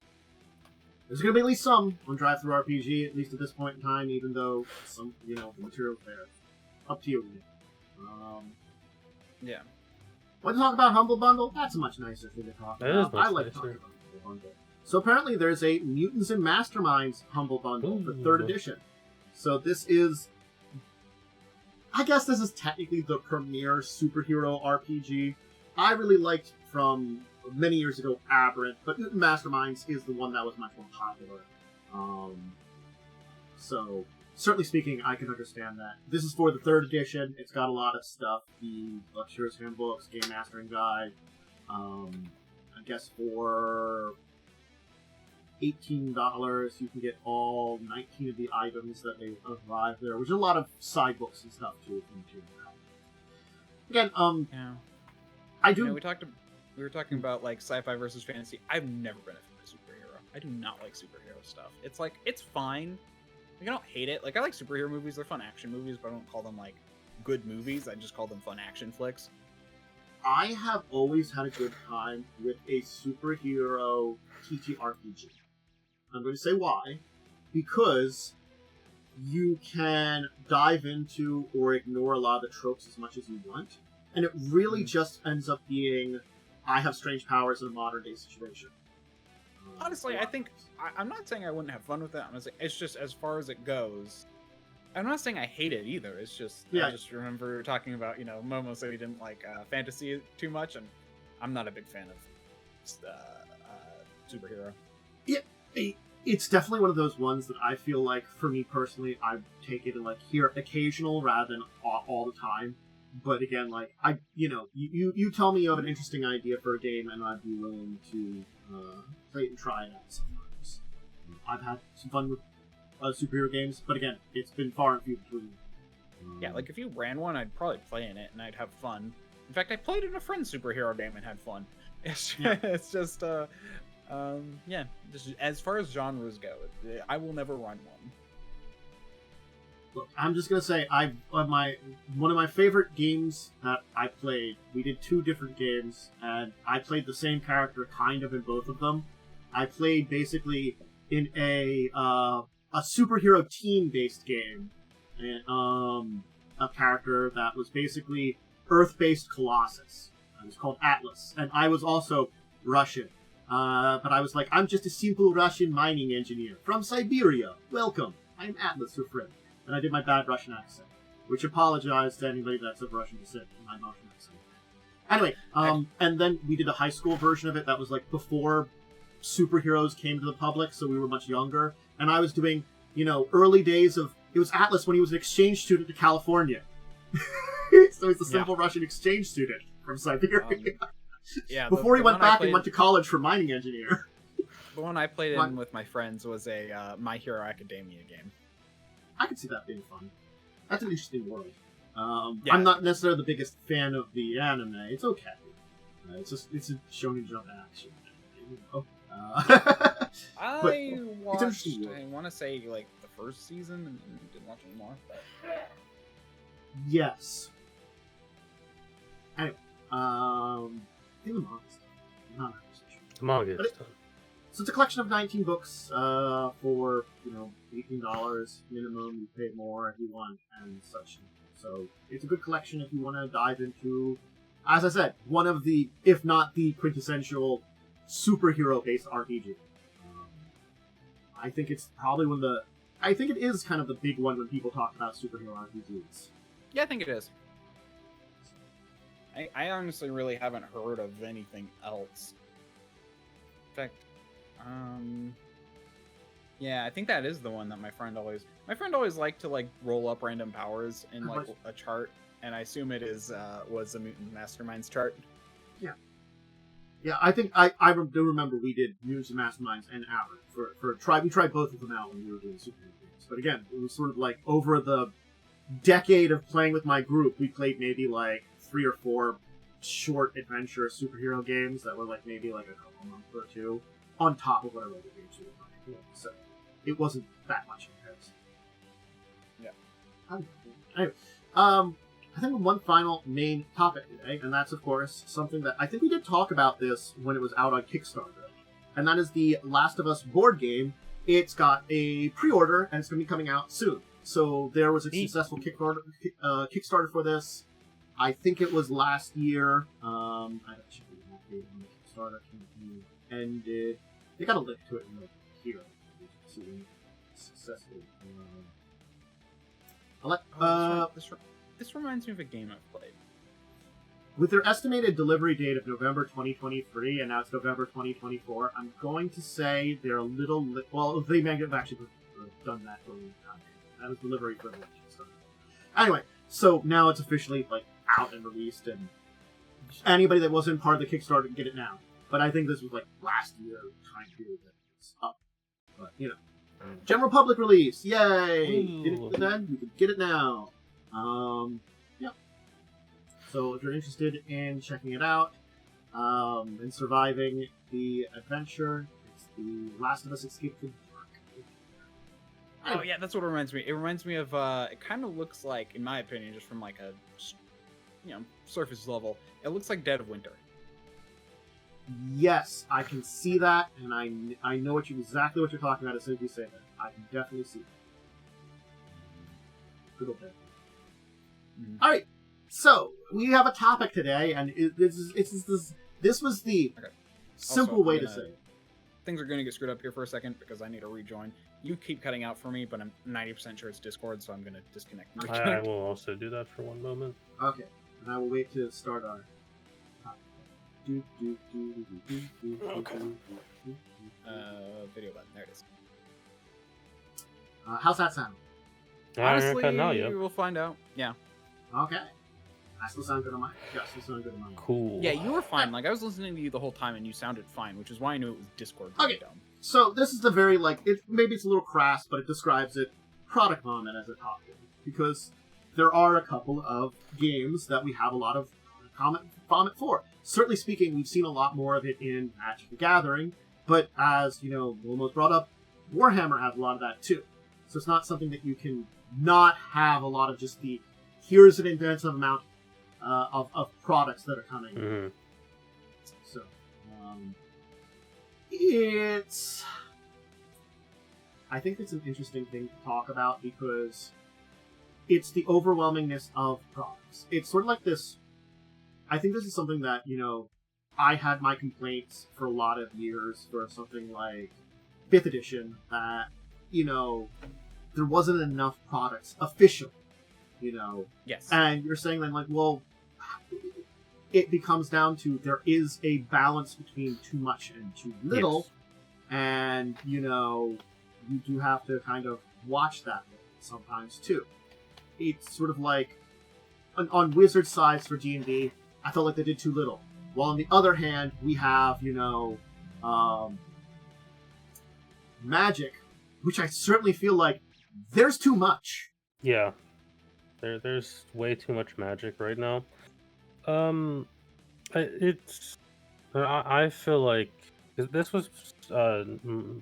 there's going to be at least some on DriveThruRPG, at least at this point in time, even though some, the material's there. Up to you. Yeah. Want to talk about Humble Bundle? That's a much nicer thing to talk about. I like talking about Humble Bundle. So apparently there's a Mutants and Masterminds Humble Bundle for 3rd edition. So this is... I guess this is technically the premier superhero RPG. I really liked from many years ago Aberrant, but Mutant Masterminds is the one that was much more popular. So, certainly speaking, I can understand that. This is for the 3rd edition. It's got a lot of stuff. The Lecturer's Handbooks, Game Mastering Guide. I guess for $18, you can get all 19 of the items that they arrive there, which is a lot of side books and stuff too. Again, yeah. I do. We were talking about like sci-fi versus fantasy. I've never been a fan of superhero. I do not like superhero stuff. It's like, it's fine. Like, I don't hate it. Like, I like superhero movies. They're fun action movies, but I don't call them like good movies. I just call them fun action flicks. I have always had a good time with a superhero TTRPG. I'm going to say why. Because you can dive into or ignore a lot of the tropes as much as you want. And it really just ends up being, I have strange powers in a modern day situation. Honestly, I think, I'm not saying I wouldn't have fun with it. I'm saying it's just as far as it goes. I'm not saying I hate it either. It's just, I just remember talking about, Momo said he didn't like fantasy too much, and I'm not a big fan of superhero. Yeah, it's definitely one of those ones that I feel like, for me personally, I take it in like here occasional rather than all the time. But again, like you tell me you have an interesting idea for a game, and I'd be willing to play it and try it out sometimes. I've had some fun with superhero games, but again, it's been far and few between. Yeah, like if you ran one, I'd probably play in it and I'd have fun. In fact, I played in a friend's superhero game and had fun. It's just as far as genres go, I will never run one. Look, I'm just gonna say, one of my favorite games that I played. We did 2 different games, and I played the same character kind of in both of them. I played basically in a superhero team-based game, and a character that was basically Earth-based Colossus. It was called Atlas, and I was also Russian. But I was like, I'm just a simple Russian mining engineer from Siberia. Welcome, I'm Atlas, your friend. And I did my bad Russian accent, which apologize to anybody that's of Russian descent in my Russian accent. Anyway, and then we did a high school version of it that was like before superheroes came to the public, so we were much younger. And I was doing, early days of, it was Atlas when he was an exchange student to California. So he's a simple Russian exchange student. from Siberia. Yeah. Before he went back and went to college for mining engineer. The one I played in with my friends was a My Hero Academia game. I could see that being fun. That's an interesting world. Yeah. I'm not necessarily the biggest fan of the anime. It's okay. It's a shonen jump action. You know? I watched. I want to say like the first season and didn't watch any more. But... Yes. Anyway, I think the manga's done. Not 100% The manga is done. So it's a collection of 19 books for $18 minimum. You pay more if you want and such. So it's a good collection if you want to dive into, as I said, one of the, if not the quintessential superhero-based RPG. I think it's probably I think it is kind of the big one when people talk about superhero RPGs. Yeah, I think it is. I honestly really haven't heard of anything else. In fact, yeah, I think that is the one that my friend always liked to like roll up random powers in like a chart, and I assume it was a Mutant Masterminds chart. Yeah. Yeah, I think I do remember we did Mutants and Masterminds and Aberron we tried both of them out when we were doing superhero games. But again, it was sort of like over the decade of playing with my group, we played maybe like 3 or 4 short adventure superhero games that were like maybe like a couple months or two on top of whatever other games we were playing. So it wasn't that much in comparison. Yeah. Anyway, I think one final main topic today, and that's of course something that I think we did talk about this when it was out on Kickstarter, and that is the Last of Us board game. It's got a pre-order and it's going to be coming out soon. So there was a successful Kickstarter for this. I think it was last year. I have to check the date when the Kickstarter campaign ended. They got a link to it in here. Successful. This reminds me of a game I've played. With their estimated delivery date of November 2023, and now it's November 2024, I'm going to say they're a little... well, they may have actually done that for a long time. That was delivery for the Kickstarter. Anyway, so now it's officially like out and released, and anybody that wasn't part of the Kickstarter can get it now. But I think this was like last year time period that it's up. But, you know. General public release! Yay! Didn't get it then? You can get it now. Yep. So if you're interested in checking it out, and surviving the adventure, it's the Last of Us Escape from Dark. Oh yeah, that's what it reminds me. It reminds me of, it kind of looks like, in my opinion, just from like a, surface level, it looks like Dead of Winter. Yes, I can see that, and I know exactly what you're talking about as soon as you say that. I can definitely see that. Good old Dead. Mm-hmm. All right, so we have a topic today, and this was the simple way to say it. Things are going to get screwed up here for a second because I need to rejoin. You keep cutting out for me, but I'm 90% sure it's Discord, so I'm going to disconnect and rejoin. I will also do that for one moment. Okay, and I will wait to start our topic. Okay. Video button. There it is. How's that sound? Honestly, we'll find out. Yeah. Okay. I still sound good on mine. Yeah, still sound good on mine. Cool. Yeah, you were fine. Like, I was listening to you the whole time, and you sounded fine, which is why I knew it was Discord. Okay. So this is the very, maybe it's a little crass, but it describes it, product vomit as a topic. Because there are a couple of games that we have a lot of vomit for. Certainly speaking, we've seen a lot more of it in Magic the Gathering, but as, Momo's brought up, Warhammer has a lot of that too. So it's not something that you can not have a lot of just the, here's an intensive amount of products that are coming. Mm-hmm. So, I think it's an interesting thing to talk about because it's the overwhelmingness of products. It's sort of like this, I think this is something that, I had my complaints for a lot of years for something like 5th edition that, there wasn't enough products officially, Yes. And you're saying then, it becomes down to there is a balance between too much and too little, yes. And, you do have to kind of watch that sometimes too. It's sort of like, on Wizard sides for D&D, I felt like they did too little. While on the other hand, we have, Magic, which I certainly feel like there's too much. Yeah. There's way too much Magic right now. I feel like this was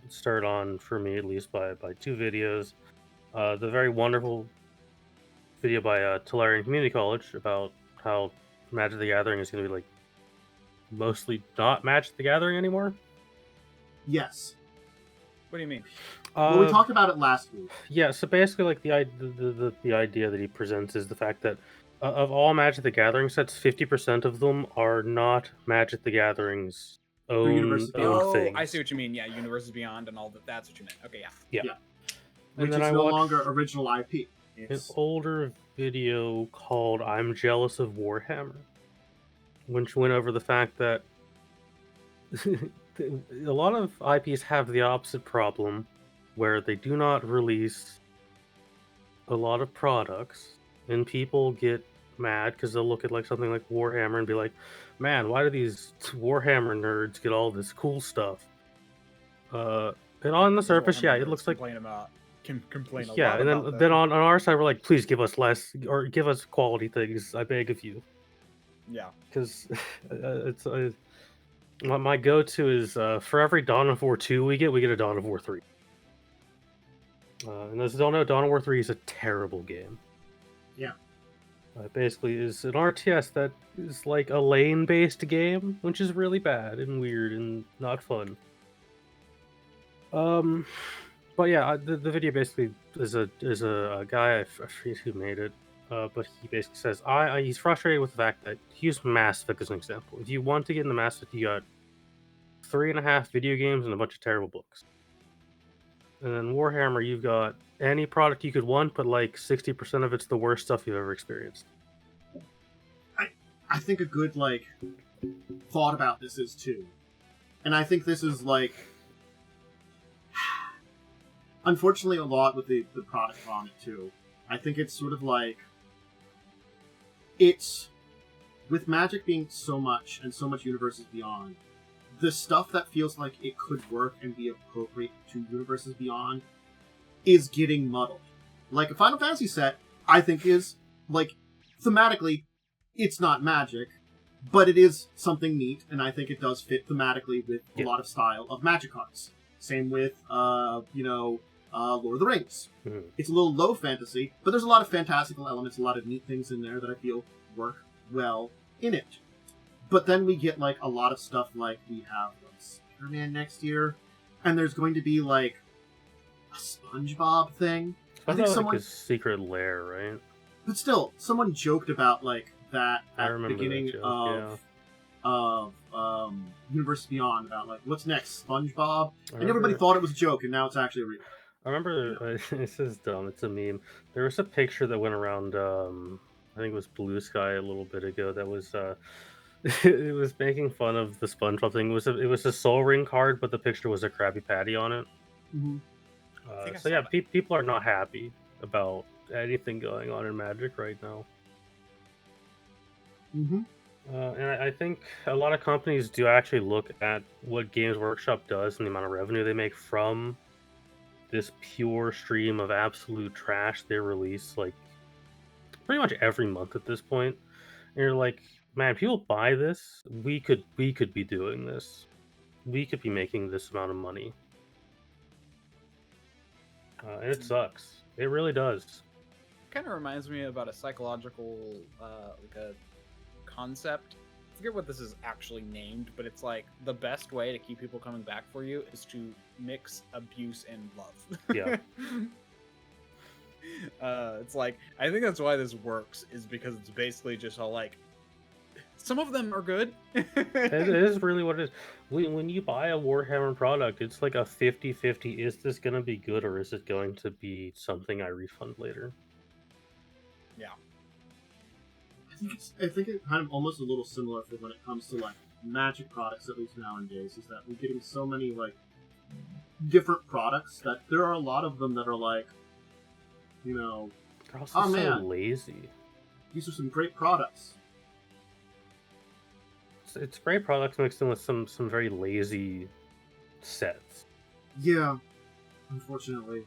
started on for me at least by two videos. The very wonderful video by Tolarian Community College about how Magic the Gathering is going to be like mostly not Magic the Gathering anymore. Yes. What do you mean? Well, we talked about it last week. Yeah, so basically, like the idea that he presents is the fact that of all Magic the Gathering sets, 50% of them are not Magic the Gathering's own things. I see what you mean. Yeah, Universes Beyond and all that. That's what you meant. Okay, yeah. Which is no longer original IP. It's an older video called "I'm Jealous of Warhammer," which went over the fact that a lot of IPs have the opposite problem, where they do not release a lot of products, and people get mad because they'll look at like something like Warhammer and be like, "Man, why do these Warhammer nerds get all this cool stuff?" And on the surface, yeah, it looks like complain a lot and then on our side, we're like, "Please give us less or give us quality things, I beg of you." Yeah, because it's my go-to is for every Dawn of War 2 we get a Dawn of War 3. And those who don't know, Dawn of War 3 is a terrible game. Yeah. Basically is an RTS that is like a lane-based game, which is really bad and weird and not fun. But yeah, the video basically is a guy, I forget who made it, but he basically says he's frustrated with the fact that he used Mass Effect as an example. If you want to get into Mass Effect, you got 3.5 video games and a bunch of terrible books. And then Warhammer, you've got any product you could want, but like 60% of it's the worst stuff you've ever experienced. I think a good thought about this is too, and I think this is unfortunately a lot with the product on it too. I think it's sort of it's with Magic being so much and so much Universes Beyond, the stuff that feels like it could work and be appropriate to Universes Beyond is getting muddled. Like a Final Fantasy set, I think is thematically, it's not Magic, but it is something neat, and I think it does fit thematically with a lot of style of Magic cards. Same with Lord of the Rings. Mm-hmm. It's a little low fantasy, but there's a lot of fantastical elements, a lot of neat things in there that I feel work well in it. But then we get a lot of stuff we have Spider-Man next year, and there's going to be a SpongeBob thing. I think someone his secret lair, right? But still, someone joked about that at the beginning of Universe Beyond about think what's next, SpongeBob, and everybody thought it was a joke, and now it's actually real. I remember this is dumb. It's a meme. There was a picture that went around. I think it was Blue Sky a little bit ago. That was it was making fun of the SpongeBob thing. It was a Soul Ring card, but the picture was a Krabby Patty on it. Mm-hmm. So yeah, people are not happy about anything going on in Magic right now. Mm-hmm. And I think a lot of companies do actually look at what Games Workshop does and the amount of revenue they make from this pure stream of absolute trash they release pretty much every month at this point. And you're like, man, people buy this. We could be doing this. We could be making this amount of money. And it sucks. It really does. Kind of reminds me about a psychological a concept. I forget what this is actually named, but it's the best way to keep people coming back for you is to mix abuse and love. Yeah. It's I think that's why this works, is because it's basically just all some of them are good. It is really what it is. When you buy a Warhammer product, it's like a 50-50. Is this going to be good, or is it going to be something I refund later? Yeah. I think it's kind of almost a little similar for when it comes to Magic products, at least nowadays, is that we're getting so many different products that there are a lot of them that are they're also so lazy. These are some great products. it's great products mixed in with some very lazy sets. Yeah, unfortunately.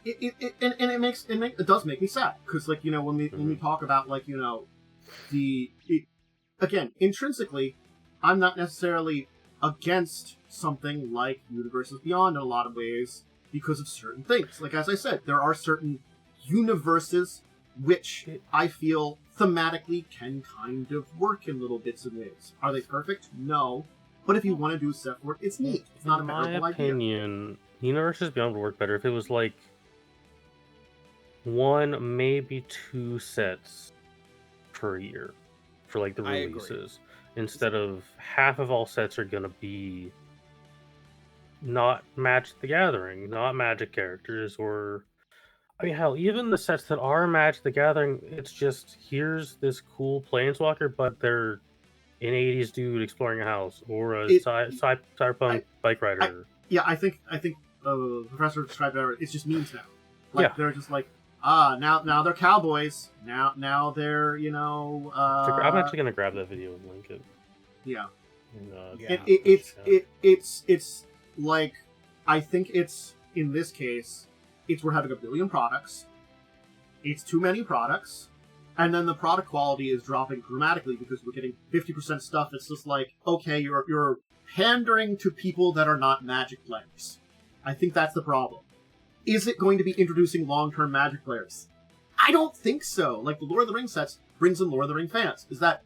It does make me sad because, like, when we talk about, like, again, intrinsically, I'm not necessarily against something like Universes Beyond in a lot of ways because of certain things. Like, as I said, there are certain universes which I feel thematically can kind of work in little bits and ways. Are they perfect? No. But if you want to do a set for it, it's neat. It's not a memorable idea. In my opinion, Universes Beyond would work better if it was like 1, maybe 2 sets per year for like the releases, instead of half of all sets are gonna be not Magic the Gathering, not Magic characters, or I mean, hell, even the sets that are Magic the Gathering, it's just here's this cool Planeswalker, but they're an 80s dude exploring a house, or a cyberpunk bike rider. I think the professor described it. It's just memes now. Like, they're just like, now they're cowboys. Now they're, I'm actually gonna grab that video and link it. Yeah. And, it's like, I think it's, in this case, we're having 1 billion products. It's too many products. And then the product quality is dropping dramatically because we're getting 50% stuff that's just like, okay, you're pandering to people that are not Magic players. I think that's the problem. Is it going to be introducing long-term Magic players? I don't think so. Like, the Lord of the Rings sets brings in Lord of the Rings fans. Is that...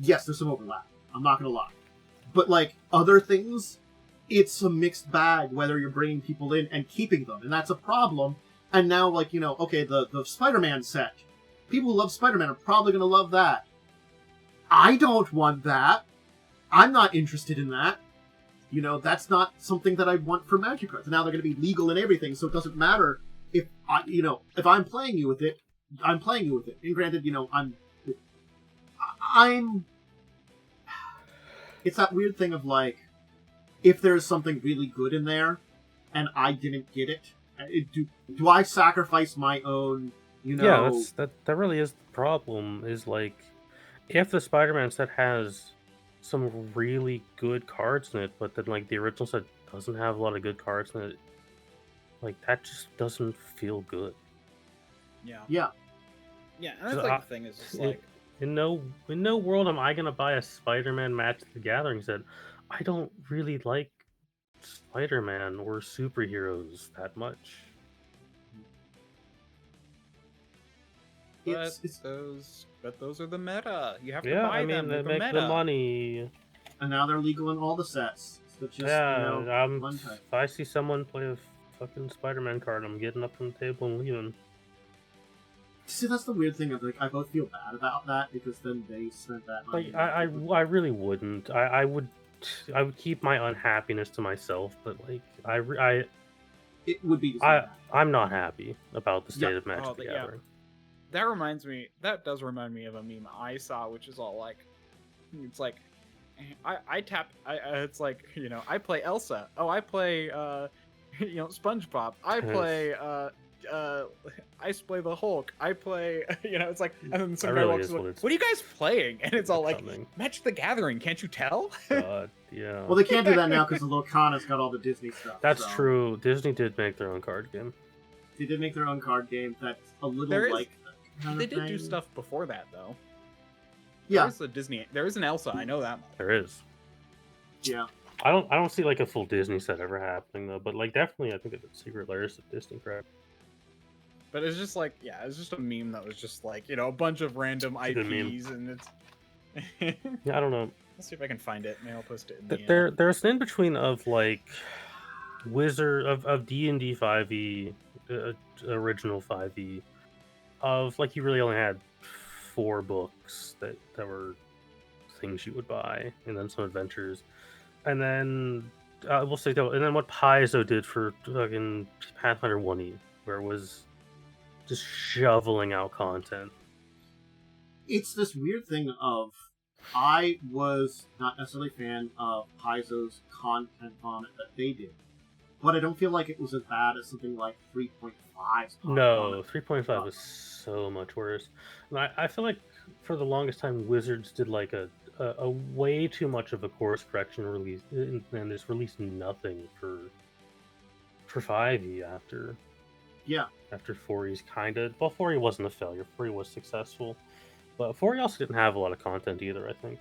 Yes, there's some overlap. I'm not going to lie. But, like, other things, it's a mixed bag whether you're bringing people in and keeping them. And that's a problem. And now, like, okay, the Spider-Man set. People who love Spider-Man are probably going to love that. I don't want that. I'm not interested in that. That's not something that I want for Magic cards. Now they're going to be legal and everything, so it doesn't matter if if I'm playing you with it, I'm playing you with it. And granted, I'm. It's that weird thing of, like, if there's something really good in there, and I didn't get it, do I sacrifice my own? Yeah, that really is the problem. Is like, if the Spider-Man set has some really good cards in it, but then like the original set doesn't have a lot of good cards in it, like that just doesn't feel good. Yeah. And that's like the thing is just like, in no world am I gonna buy a Spider-Man Magic the Gathering set. I don't really like Spider-Man or superheroes that much. But those are the meta. You have to Yeah, buy I mean, them. they make the money. And now they're legal in all the sets. So just, if I see someone play a fucking Spider-Man card, I'm getting up from the table and leaving. See, that's the weird thing. Of, like, I both feel bad about that because then they spent that money. Like, I really wouldn't. I would keep my unhappiness to myself, but like it would be. I'm not happy about the state of Magic the Gathering. That does remind me of a meme I saw, which is all like, it's like, it's like, I play Elsa. Oh, I play, SpongeBob. I play, I play the Hulk. I play, it's like, and then some guy walks in, what are you guys playing? And it's all like, Magic the Gathering, can't you tell? God, yeah. Well, they can't do that now because the Lorcana's got all the Disney stuff. That's true. Disney did make their own card game. They did make their own card game that's a little like... They did do stuff before that, though. Yeah. There is an Elsa, I know that much. There is. Yeah. I don't see like a full Disney set ever happening though, but like definitely I think it's Secret Layers of Disney crap. But it's just like, it's just a meme that was just like, a bunch of random IPs, and it's... Yeah, I don't know. Let's see if I can find it. Maybe I'll post it in There's an in-between of like Wizard of D&D 5e, original 5e, of like you really only had 4 books that were things you would buy, and then some adventures, and then we'll say and then what Paizo did for fucking Pathfinder 1e, where it was just shoveling out content. It's this weird thing of, I was not necessarily a fan of Paizo's content on it that they did, but I don't feel like it was as bad as something like 3.5's. No, 3.5 was so much worse. And I feel like for the longest time, Wizards did like a way too much of a course correction release, and just released nothing for 5e after. Yeah. After 4e's kind of... Well, 4e wasn't a failure. 4e was successful. But 4e also didn't have a lot of content either, I think.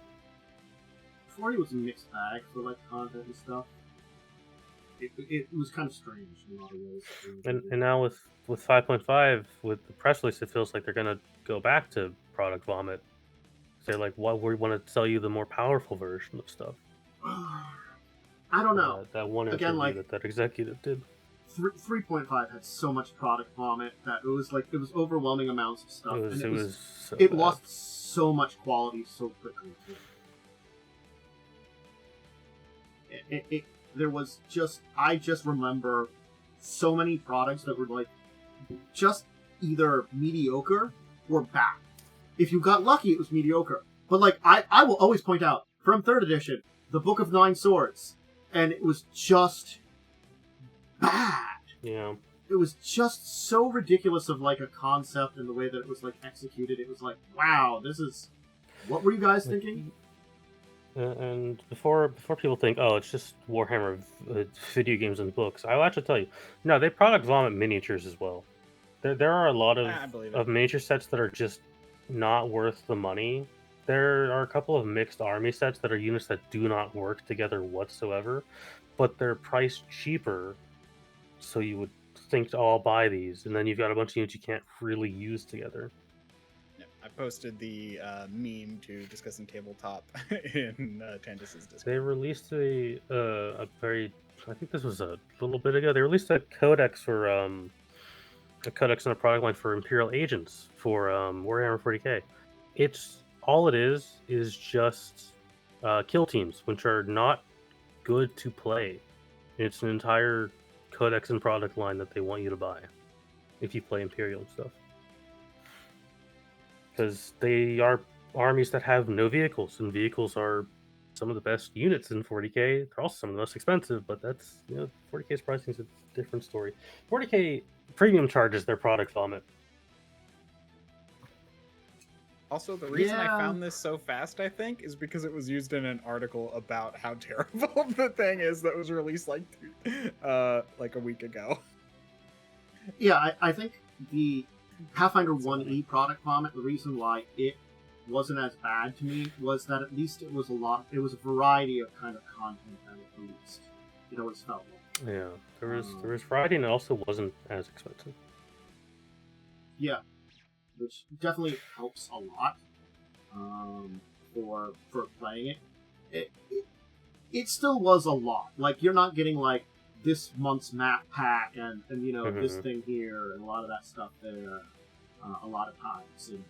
4e was a mixed bag for, like, content and stuff. It was kind of strange in a lot of ways. And now with 5.5, with the press release, it feels like they're going to go back to product vomit. They're like, well, we want to sell you the more powerful version of stuff. I don't know. That one interview again, like, that executive did. 3.5 had so much product vomit that it was overwhelming amounts of stuff. It lost so much quality so quickly too. There was I just remember so many products that were like just either mediocre or bad. If you got lucky, it was mediocre. But like I will always point out from 3rd edition, the Book of Nine Swords, and it was just bad. Yeah. It was just so ridiculous of like a concept and the way that it was like executed. It was like, wow, this is... What were you guys thinking? And before people think, oh, it's just Warhammer video games and books, I will actually tell you, no, they product vomit miniatures as well. There are a lot of miniature sets that are just not worth the money. There are a couple of mixed army sets that are units that do not work together whatsoever, but they're priced cheaper, so you would think, oh, I'll buy these, and then you've got a bunch of units you can't really use together. I posted the meme to Discussing Tabletop in Tandis's Discord. They released a very... I think this was a little bit ago. They released a codex for... a codex and a product line for Imperial Agents for Warhammer 40k. It's... All it is just kill teams, which are not good to play. It's an entire codex and product line that they want you to buy if you play Imperial and stuff. Because they are armies that have no vehicles, and vehicles are some of the best units in 40k. They're also some of the most expensive, but that's, 40k's pricing is a different story. 40k premium charges their product vomit. Also, the reason I found this so fast, I think, is because it was used in an article about how terrible the thing is that was released like a week ago. Yeah, I think the Pathfinder 1E product vomit, the reason why it wasn't as bad to me was that at least it was a variety of kind of content that it released. It always felt like. Yeah, there was variety, and it also wasn't as expensive. Yeah, which definitely helps a lot for playing it. It still was a lot. Like, you're not getting like this month's map pack and this thing here and a lot of that stuff there a lot of times, and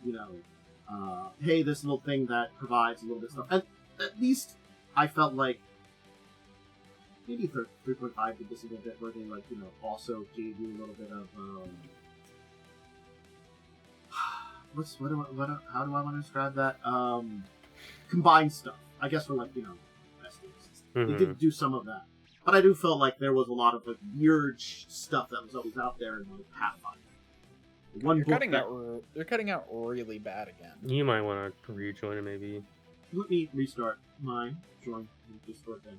hey, this little thing that provides a little bit of stuff. And at least I felt like maybe 3.5 did this a little bit where they also gave you a little bit of how do I want to describe that? Combined stuff, I guess, for best things. They did do some of that. But I do feel like there was a lot of weird stuff that was always out there in Pathfinder. You're cutting out really bad again. You might want to rejoin it, maybe. Let me restart my join Discord then.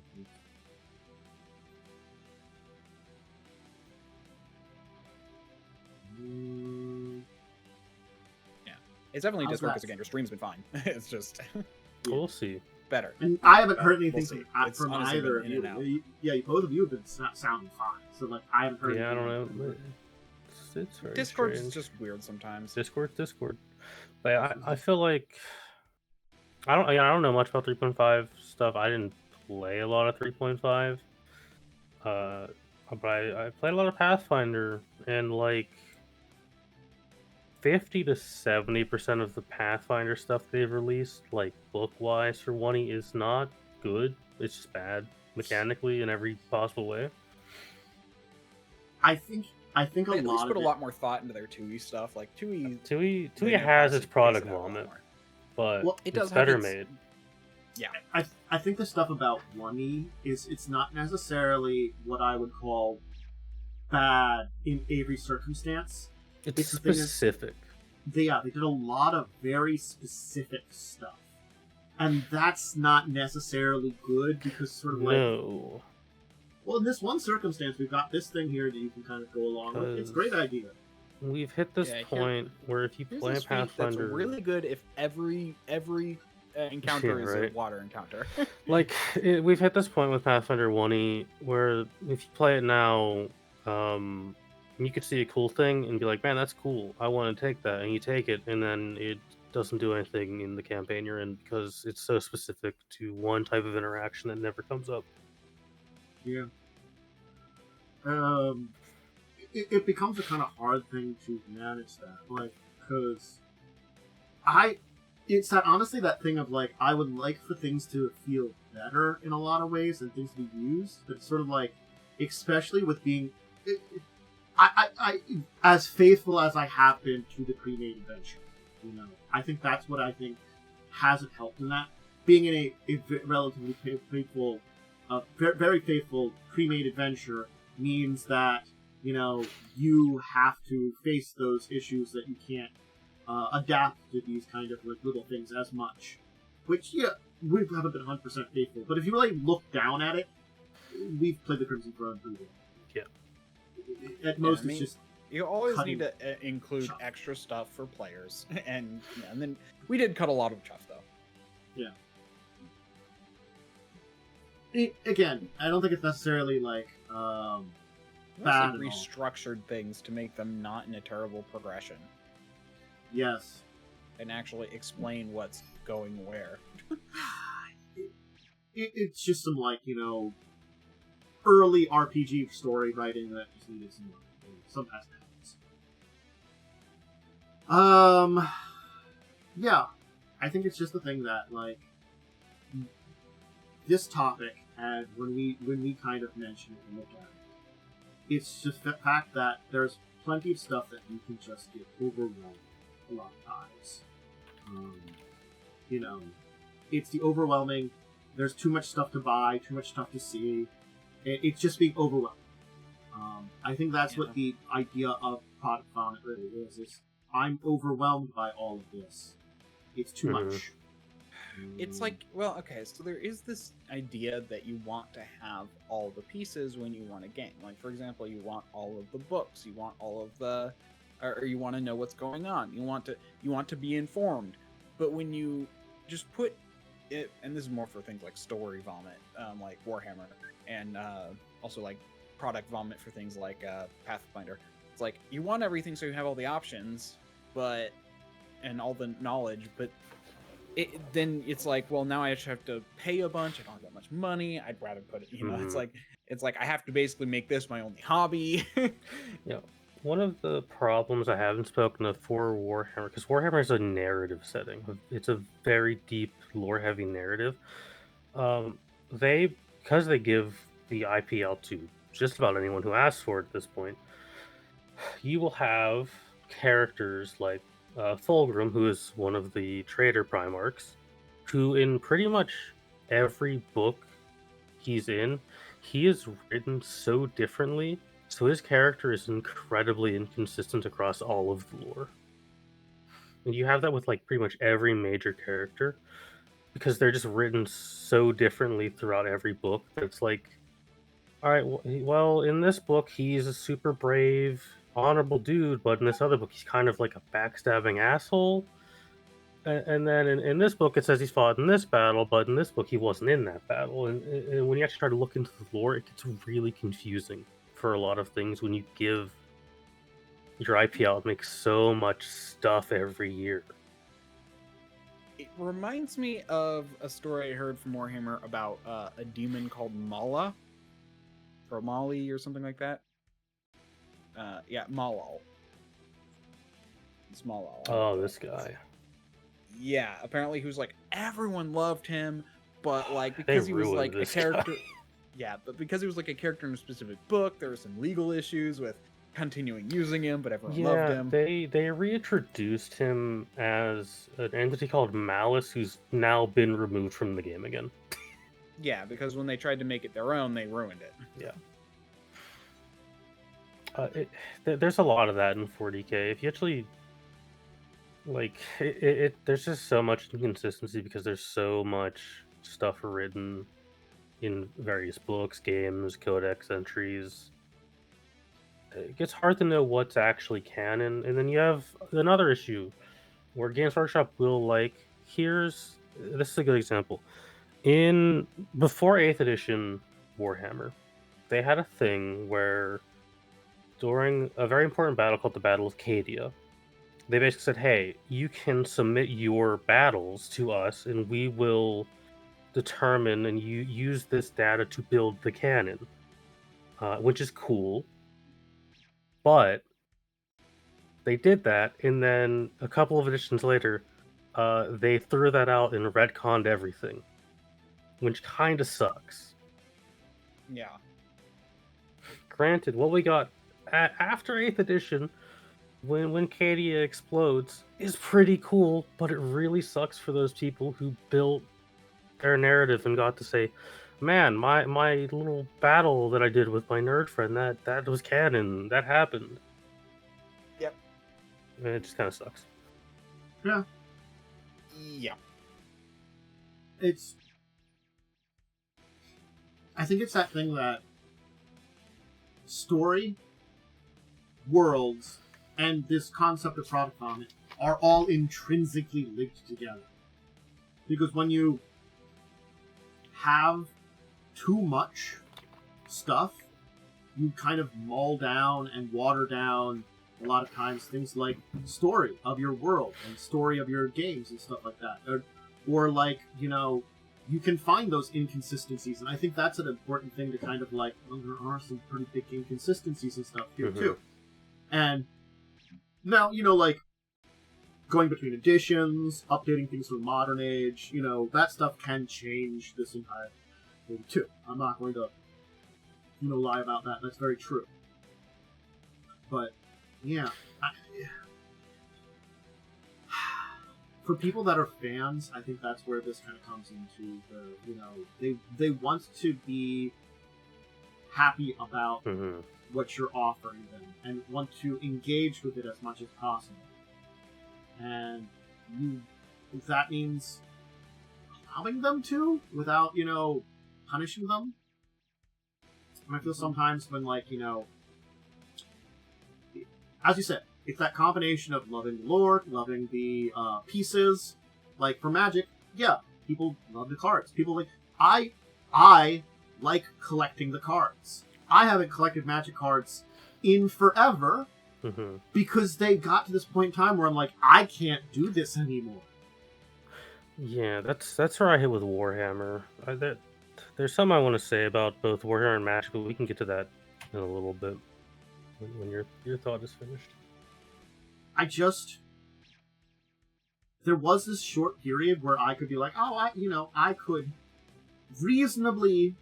Yeah, it's definitely Discord because again, your stream's been fine. It's just we'll see. Better. And I haven't heard anything from either of you. Both of you have been sounding fine. So I haven't heard. Yeah, I don't know. It's very Discord's strange. just weird sometimes. Discord. But I feel like I don't know much about 3.5 stuff. I didn't play a lot of 3.5. But I played a lot of Pathfinder, and 50 to 70% of the Pathfinder stuff they've released, book-wise for 1E, is not good. It's just bad mechanically in every possible way. I think a they at lot least of put a lot more thought into their 2E stuff. 2E has its product vomit, but it's better made. Yeah, I think the stuff about 1E it's not necessarily what I would call bad in every circumstance. It's specific. They did a lot of very specific stuff. And that's not necessarily good because sort of No. Well, in this one circumstance, we've got this thing here that you can kind of go along with. It's a great idea. We've hit this point where if you play Pathfinder... That's really good if every encounter is a water encounter. Like, we've hit this point with Pathfinder 1E where if you play it now, you could see a cool thing and be like, man, that's cool. I want to take that. And you take it, and then it doesn't do anything in the campaign you're in because it's so specific to one type of interaction that never comes up. Yeah. It becomes a kind of hard thing to manage that, like, because it's that, honestly, that thing of, like, I would like for things to feel better in a lot of ways and things to be used, but it's sort of like, especially with being, I as faithful as I have been to the pre-made adventure, you know, I think that's what I think hasn't helped in that. Being in a relatively faithful, very faithful pre-made adventure means that, you know, you have to face those issues that you can't adapt to these kind of like little things as much. Which, yeah, we haven't been 100% faithful. But if you really look down at it, we've played the Crimson Throne pretty well. Yeah. At most, it's just... You always need to include extra stuff for players. And then we did cut a lot of stuff, though. Yeah. Again, I don't think it's necessarily like... bad like restructured things to make them not in a terrible progression. Yes. And actually explain what's going where. It's just some, like, you know, early RPG story writing that just needed some aspects. Yeah. I think it's just the thing that, like, this topic, and when we kind of mention it and look at it, it's just the fact that there's plenty of stuff that you can just get overwhelmed a lot of times. You know, it's the overwhelming, there's too much stuff to buy, too much stuff to see. It's just being overwhelmed. I think that's what the idea of Product Vomit really is I'm overwhelmed by all of this. It's too much. It's like, well, okay, so there is this idea that you want to have all the pieces when you run a game. Like, for example, you want all of the books, you want all of the, or you want to know what's going on. You want to be informed. But when you just put it, and this is more for things like story vomit, like Warhammer, and also like product vomit for things like Pathfinder. It's like, you want everything so you have all the options, and all the knowledge, but then it's like, well, now I just have to pay a bunch. I don't have that much money. I'd rather put it, you know, it's like I have to basically make this my only hobby. Yeah. One of the problems I haven't spoken of for Warhammer, because Warhammer is a narrative setting. It's a very deep, lore-heavy narrative. Because they give the IPL to just about anyone who asks for it at this point, you will have characters like Fulgrim, who is one of the Traitor Primarchs, who in pretty much every book he's in, he is written so differently, so his character is incredibly inconsistent across all of the lore. And you have that with like pretty much every major character, because they're just written so differently throughout every book that it's like, all right, well, in this book he's a super brave, honorable dude, but in this other book he's kind of like a backstabbing asshole. And then in this book it says he's fought in this battle, but in this book he wasn't in that battle. And when you actually try to look into the lore, it gets really confusing for a lot of things when you give your IPL. It makes so much stuff every year. It reminds me of a story I heard from Warhammer about a demon called Mala, or Molly, or something like that. Yeah, Malal. It's Malal. Oh, this guy. Yeah, apparently he was like, everyone loved him, but like because he was like a character. Yeah, but because he was like a character in a specific book, there were some legal issues with continuing using him, but everyone loved him. They reintroduced him as an entity called Malice, who's now been removed from the game again. Yeah, because when they tried to make it their own, they ruined it. Yeah. There's a lot of that in 40k. If you actually like there's just so much inconsistency because there's so much stuff written in various books, games, codex entries. It gets hard to know what's actually canon, and then you have another issue where Games Workshop will this is a good example. In before 8th edition Warhammer, they had a thing where during a very important battle called the Battle of Cadia, they basically said, hey, you can submit your battles to us and we will determine and you use this data to build the canon, which is cool. But they did that, and then a couple of editions later, they threw that out and retconned everything, which kind of sucks. Yeah. Granted, what we got after 8th edition, when Cadia explodes, is pretty cool, but it really sucks for those people who built their narrative and got to say, man, my little battle that I did with my nerd friend, that was canon, that happened. Yep. And it just kind of sucks. Yeah. Yeah. I think it's that thing that story, worlds, and this concept of product development are all intrinsically linked together. Because when you have too much stuff, you kind of mull down and water down a lot of times things like story of your world and story of your games and stuff like that. Or like, you can find those inconsistencies, and I think that's an important thing to kind of like, well, there are some pretty big inconsistencies and stuff here too. And now, like going between editions, updating things for modern age, that stuff can change this entire thing too. I'm not going to, lie about that. That's very true. But yeah, for people that are fans, I think that's where this kind of comes into the, they want to be happy about what you're offering them and want to engage with it as much as possible. And if that means allowing them to without, punishing them. And I feel sometimes when, like, as you said, it's that combination of loving the lore, loving the pieces. Like, for Magic, yeah, people love the cards. People like... I like collecting the cards. I haven't collected Magic cards in forever because they got to this point in time where I'm like, I can't do this anymore. Yeah, that's where I hit with Warhammer. There's something I want to say about both Warhammer and Magic, but we can get to that in a little bit when your thought is finished. There was this short period where I could be like, I could reasonably,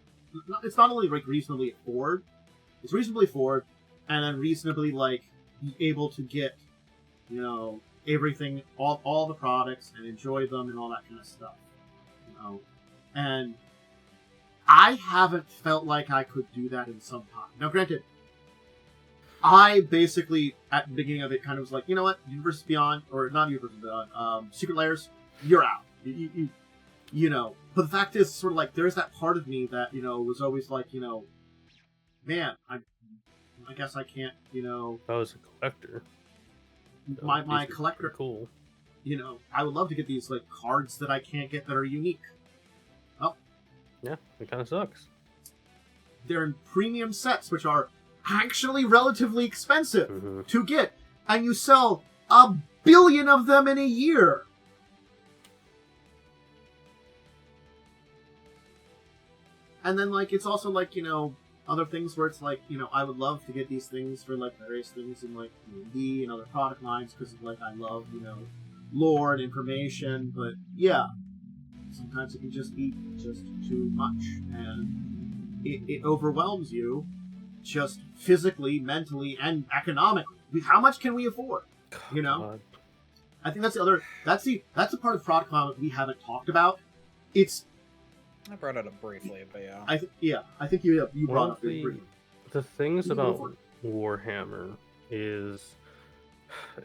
it's not only like reasonably afford, it's reasonably afford, and then reasonably like be able to get, everything, all the products and enjoy them and all that kind of stuff, and I haven't felt like I could do that in some time. Now, granted, I basically, at the beginning of it, kind of was like, you know what, Universe Beyond, or not Universe Beyond, Secret Layers, you're out. But the fact is, sort of like, there's that part of me that, was always like, man, I guess I can't, If I was a collector. My collector, cool. I would love to get these, like, cards that I can't get that are unique. Well, yeah, it kind of sucks. They're in premium sets, which are actually relatively expensive to get, and you sell 1 billion of them in a year. And then, like, it's also like, other things where it's like, I would love to get these things for, like, various things in, like, D&D and other product lines because of, like, I love, lore and information, but yeah, sometimes it can just be just too much, and it overwhelms you just physically, mentally, and economically. How much can we afford? God. I think that's the part of product development we haven't talked about. I brought it up briefly, but yeah. I think you brought up it briefly. The things about Warhammer is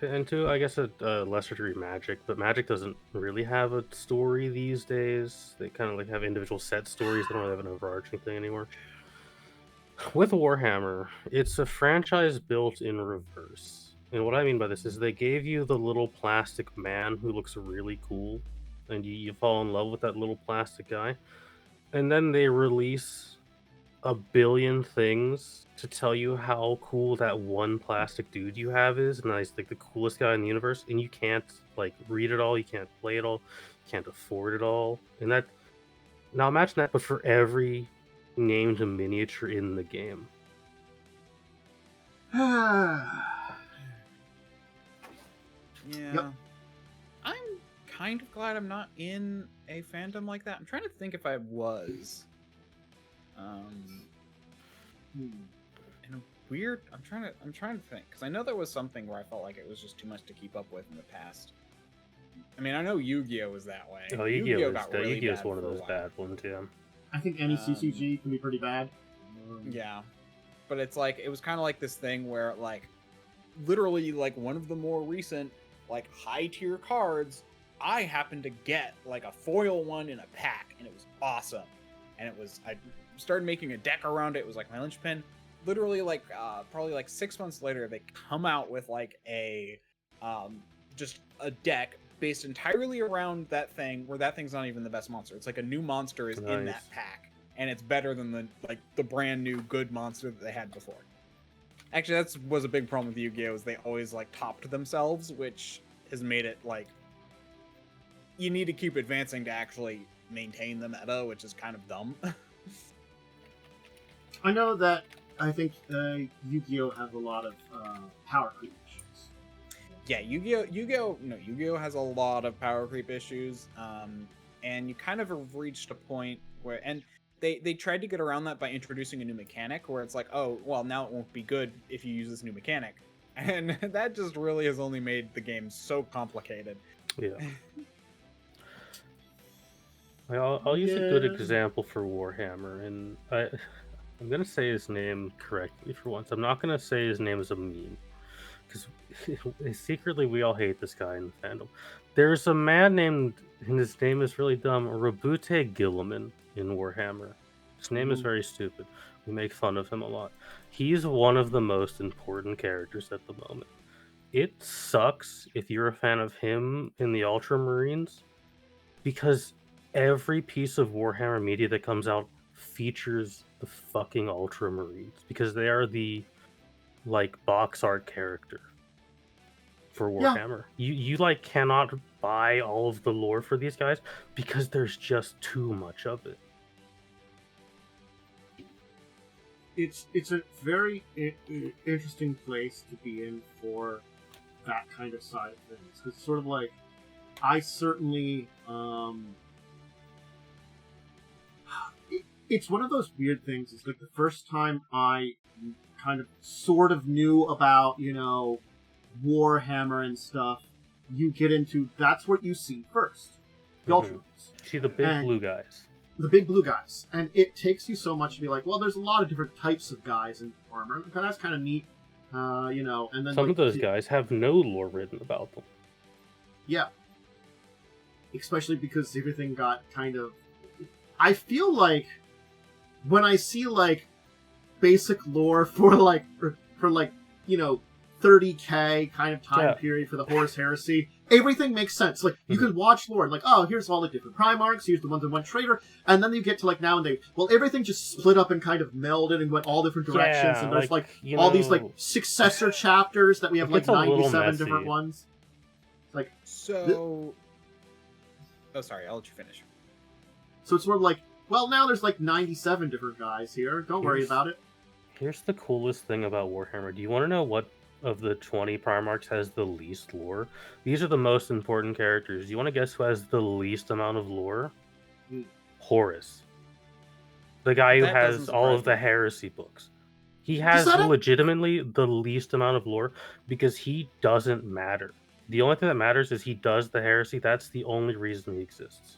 And two, I guess a lesser degree Magic, but Magic doesn't really have a story these days. They kind of like have individual set stories. They don't really have an overarching thing anymore. With Warhammer, it's a franchise built in reverse. And what I mean by this is they gave you the little plastic man who looks really cool, and you fall in love with that little plastic guy. And then they release a billion things to tell you how cool that one plastic dude you have is, and he's like the coolest guy in the universe, and you can't like read it all, you can't play it all, you can't afford it all. And that, now imagine that, but for every named miniature in the game. Yeah. Yep. I'm kind of glad I'm not in a fandom like that. I'm trying to think if I was. In a weird. I'm trying to think, because I know there was something where I felt like it was just too much to keep up with in the past. I mean, I know Yu-Gi-Oh was that way. Oh, Yu-Gi-Oh is one of those bad ones, yeah. I think any CCG can be pretty bad. Yeah, but it's like it was kind of like this thing where like literally like one of the more recent like high tier cards I happened to get like a foil one in a pack, and it was awesome. And it was, I started making a deck around it. It was like my linchpin. Literally like probably like 6 months later, they come out with like a just a deck based entirely around that thing, where that thing's not even the best monster. It's like a new monster is in that pack, and it's better than the brand new good monster that they had before. Actually, that was a big problem with Yu-Gi-Oh! Is they always like topped themselves, which has made it like you need to keep advancing to actually maintain the meta, which is kind of dumb. I know that I think Yu-Gi-Oh! Has a lot of power creep issues. Yeah, Yu-Gi-Oh! Has a lot of power creep issues, and you kind of have reached a point where, and they tried to get around that by introducing a new mechanic, where it's like, oh, well, now it won't be good if you use this new mechanic, and that just really has only made the game so complicated. Yeah. I'll use a good example for Warhammer, and I'm gonna say his name correctly for once. I'm not gonna say his name is a meme, because secretly we all hate this guy in the fandom. There's a man named, and his name is really dumb, Rabute Gilliman in Warhammer. His name is very stupid. We make fun of him a lot. He's one of the most important characters at the moment. It sucks if you're a fan of him in the Ultramarines, because every piece of Warhammer media that comes out features the fucking Ultramarines, because they are the like box art character for Warhammer. Yeah. You like cannot buy all of the lore for these guys because there's just too much of it. It's a very interesting place to be in for that kind of side of things. It's sort of like, I certainly it's one of those weird things. It's like the first time I kind of sort of knew about, Warhammer and stuff, you get into, that's what you see first. The Ultramarines. See the big blue guys. The big blue guys. And it takes you so much to be like, well, there's a lot of different types of guys in armor. That's kind of neat. And then some of those guys have no lore written about them. Yeah. Especially because everything got kind of... I feel like when I see like basic lore for 30k kind of time period for the Horus Heresy, everything makes sense. Like, you can watch lore, like, oh, here's all the different Primarchs, here's the ones that went traitor, and then you get to like nowadays, well, everything just split up and kind of melded and went all different directions, and there's all these like successor chapters that we have like 97 different ones. Like, so oh, sorry, I'll let you finish. So it's sort of like, well, now there's like 97 different guys here. Don't worry about it. Here's the coolest thing about Warhammer. Do you want to know what of the 20 Primarchs has the least lore? These are the most important characters. Do you want to guess who has the least amount of lore? Horus. The guy who has all of the heresy books. He has legitimately the least amount of lore because he doesn't matter. The only thing that matters is he does the heresy. That's the only reason he exists.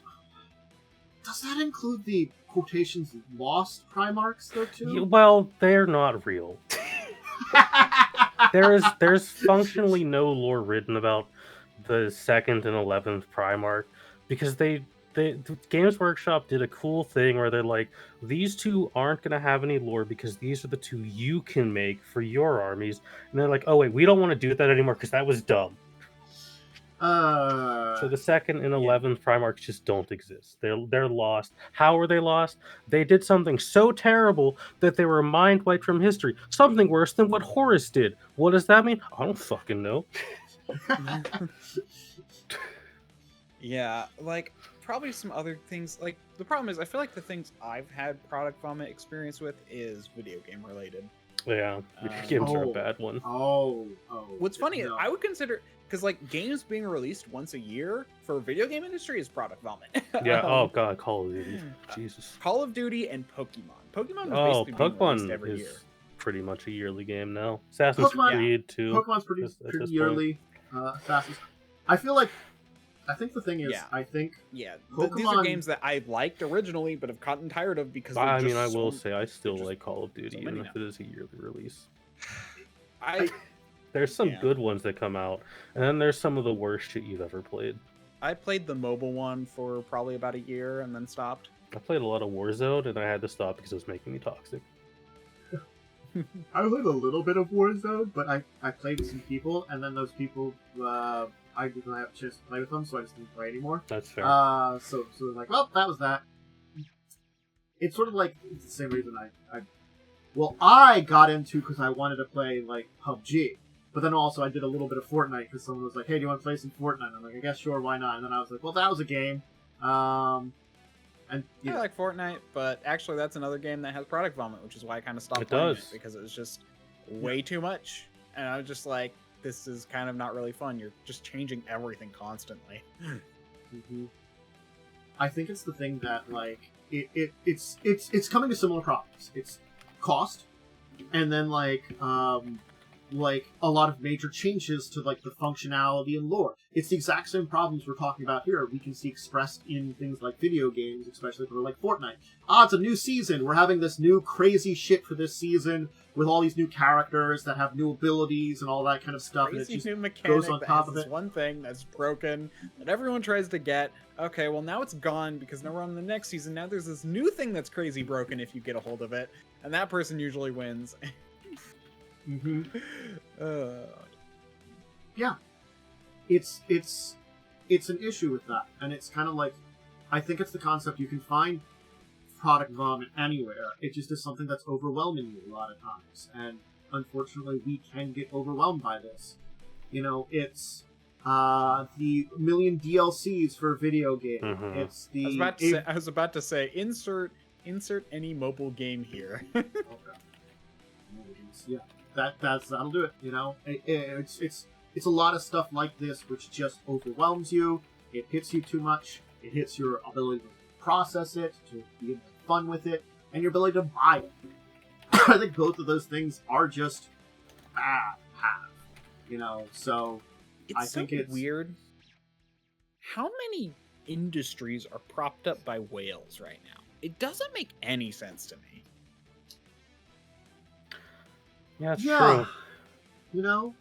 Does that include the quotations lost Primarchs, though, too? Well, they're not real. there's functionally no lore written about the 2nd and 11th Primarch because the Games Workshop did a cool thing where they're like, these two aren't going to have any lore because these are the two you can make for your armies. And they're like, oh wait, we don't want to do that anymore because that was dumb. So the 2nd and 11th Primarchs just don't exist. They're lost. How were they lost? They did something so terrible that they were mind wiped from history. Something worse than what Horus did. What does that mean? I don't fucking know. Yeah, like probably some other things. Like the problem is, I feel like the things I've had product vomit experience with is video game related. Yeah, video games are a bad one. What's funny is I would consider, because like games being released once a year for video game industry is product vomit. Yeah. Oh god, Call of Duty. Jesus. Call of Duty and Pokemon. Pokemon was basically being released every year. Pretty much a yearly game now. Assassin's Creed too. Pokemon's pretty yearly. Assassin's. I think the thing is, these are games that I liked originally, but have gotten tired of because. I mean, I will say I still like Call of Duty, even if it is a yearly release. There's some good ones that come out, and then there's some of the worst shit you've ever played. I played the mobile one for probably about a year and then stopped. I played a lot of Warzone, and I had to stop because it was making me toxic. I played a little bit of Warzone, but I played with some people, and then those people, I didn't have a chance to play with them, so I just didn't play anymore. That's fair. So like, well, that was that. It's sort of like, it's the same reason I got into because I wanted to play, like, PUBG. But then also I did a little bit of Fortnite because someone was like, hey, do you want to play some Fortnite? I'm like, I guess sure, why not? And then I was like, well, that was a game. And I like Fortnite, but actually that's another game that has product vomit, which is why I kind of stopped playing it, because it was just way too much. And I was just like, this is kind of not really fun. You're just changing everything constantly. Mm-hmm. I think it's the thing that, like, it's coming to similar problems. It's cost, and then like a lot of major changes to like the functionality and lore. It's the exact same problems we're talking about here. We can see expressed in things like video games, especially for like Fortnite. It's a new season. We're having this new crazy shit for this season with all these new characters that have new abilities and all that kind of stuff. Crazy and it just new mechanic goes on top of it. One thing that's broken that everyone tries to get. Okay, well now it's gone because now we're on the next season. Now there's this new thing that's crazy broken if you get a hold of it, and that person usually wins. Mm-hmm. Yeah, it's an issue with that, and it's kind of like, I think it's the concept you can find product vomit anywhere. It just is something that's overwhelming you a lot of times, and unfortunately, we can get overwhelmed by this. You know, it's the million DLCs for video game. Mm-hmm. It's the. I was about to say, insert any mobile game here. Okay. Yeah. That'll do it. You know, it's a lot of stuff like this which just overwhelms you. It hits you too much. It hits your ability to process it, to be fun with it, and your ability to buy it. I think both of those things are just bad. You know, so I think it's weird. How many industries are propped up by whales right now? It doesn't make any sense to me. Yeah, it's true. You know?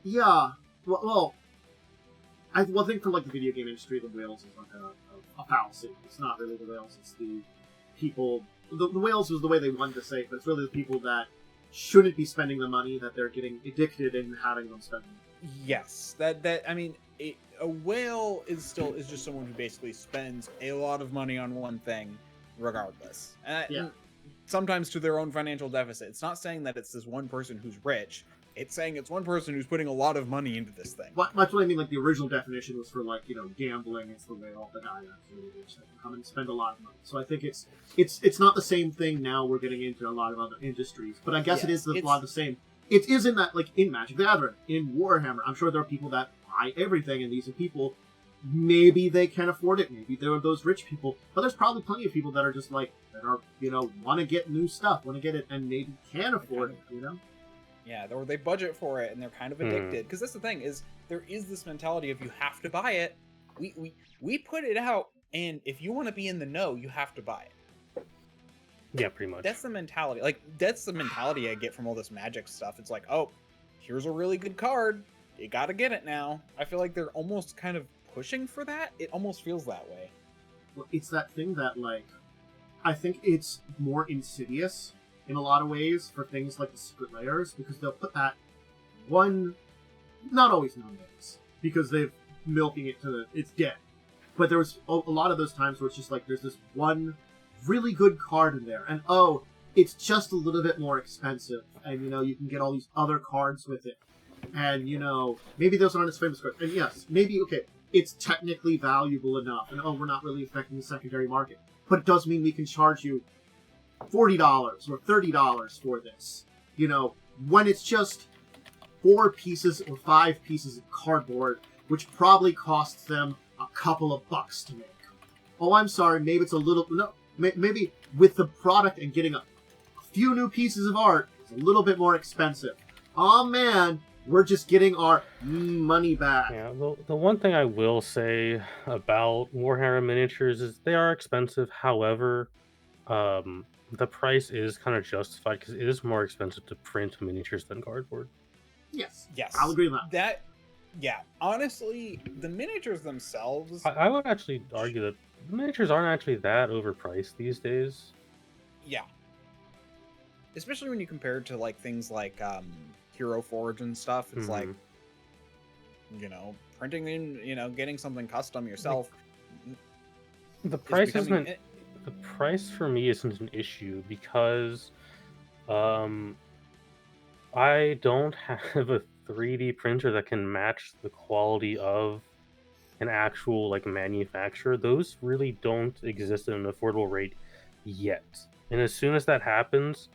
Yeah. Well, I think for like the video game industry, the whales is like a fallacy. It's not really the whales, it's the people. The whales was the way they wanted to say it, but it's really the people that shouldn't be spending the money, that they're getting addicted in having them spend. Yes. I mean, a whale is just someone who basically spends a lot of money on one thing, regardless. And sometimes to their own financial deficit. It's not saying that it's this one person who's rich. It's saying it's one person who's putting a lot of money into this thing. That's what I mean. Like the original definition was for like, you know, gambling. It's the whale, the guy that's really rich that can come and spend a lot of money. So I think it's not the same thing now. We're getting into a lot of other industries, but I guess it is a lot of the same. It is in that, like in Magic the Gathering, in Warhammer. I'm sure there are people that buy everything, and these are people. Maybe they can afford it. Maybe there are those rich people, but there's probably plenty of people that are just like, that are, you know, want to get new stuff, want to get it, and maybe can afford it, you know? Yeah, or they budget for it and they're kind of addicted. Because that's the thing, is there is this mentality of you have to buy it. We put it out, and if you want to be in the know, you have to buy it. Yeah, pretty much. That's the mentality. Like, that's the mentality I get from all this Magic stuff. It's like, oh, here's a really good card. You gotta get it now. I feel like they're almost kind of pushing for that. It almost feels that way. Well, it's that thing that, like, I think it's more insidious in a lot of ways for things like the secret layers, because they'll put that one, not always nowadays, because they've milking it to it's dead. But there was a lot of those times where it's just like there's this one really good card in there, and oh, it's just a little bit more expensive, and you can get all these other cards with it, and maybe those aren't as famous cards, and yes, maybe okay, it's technically valuable enough, and oh, we're not really affecting the secondary market, but it does mean we can charge you $40 or $30 for this. When it's just 4 pieces or 5 pieces of cardboard, which probably costs them a couple of bucks to make. Oh, I'm sorry, maybe it's a little... No, maybe with the product and getting a few new pieces of art, it's a little bit more expensive. Oh man, we're just getting our money back. Yeah, the one thing I will say about Warhammer miniatures is they are expensive. However, the price is kind of justified because it is more expensive to print miniatures than cardboard. Yes, Yes, I'll agree with that. Yeah, honestly, the miniatures themselves... I would actually argue that the miniatures aren't actually that overpriced these days. Yeah. Especially when you compare it to, like, things like Hero Forge and stuff. It's like, printing in, getting something custom yourself. The price isn't... The price for me isn't an issue because I don't have a 3D printer that can match the quality of an actual manufacturer. Those really don't exist at an affordable rate yet. And as soon as that happens,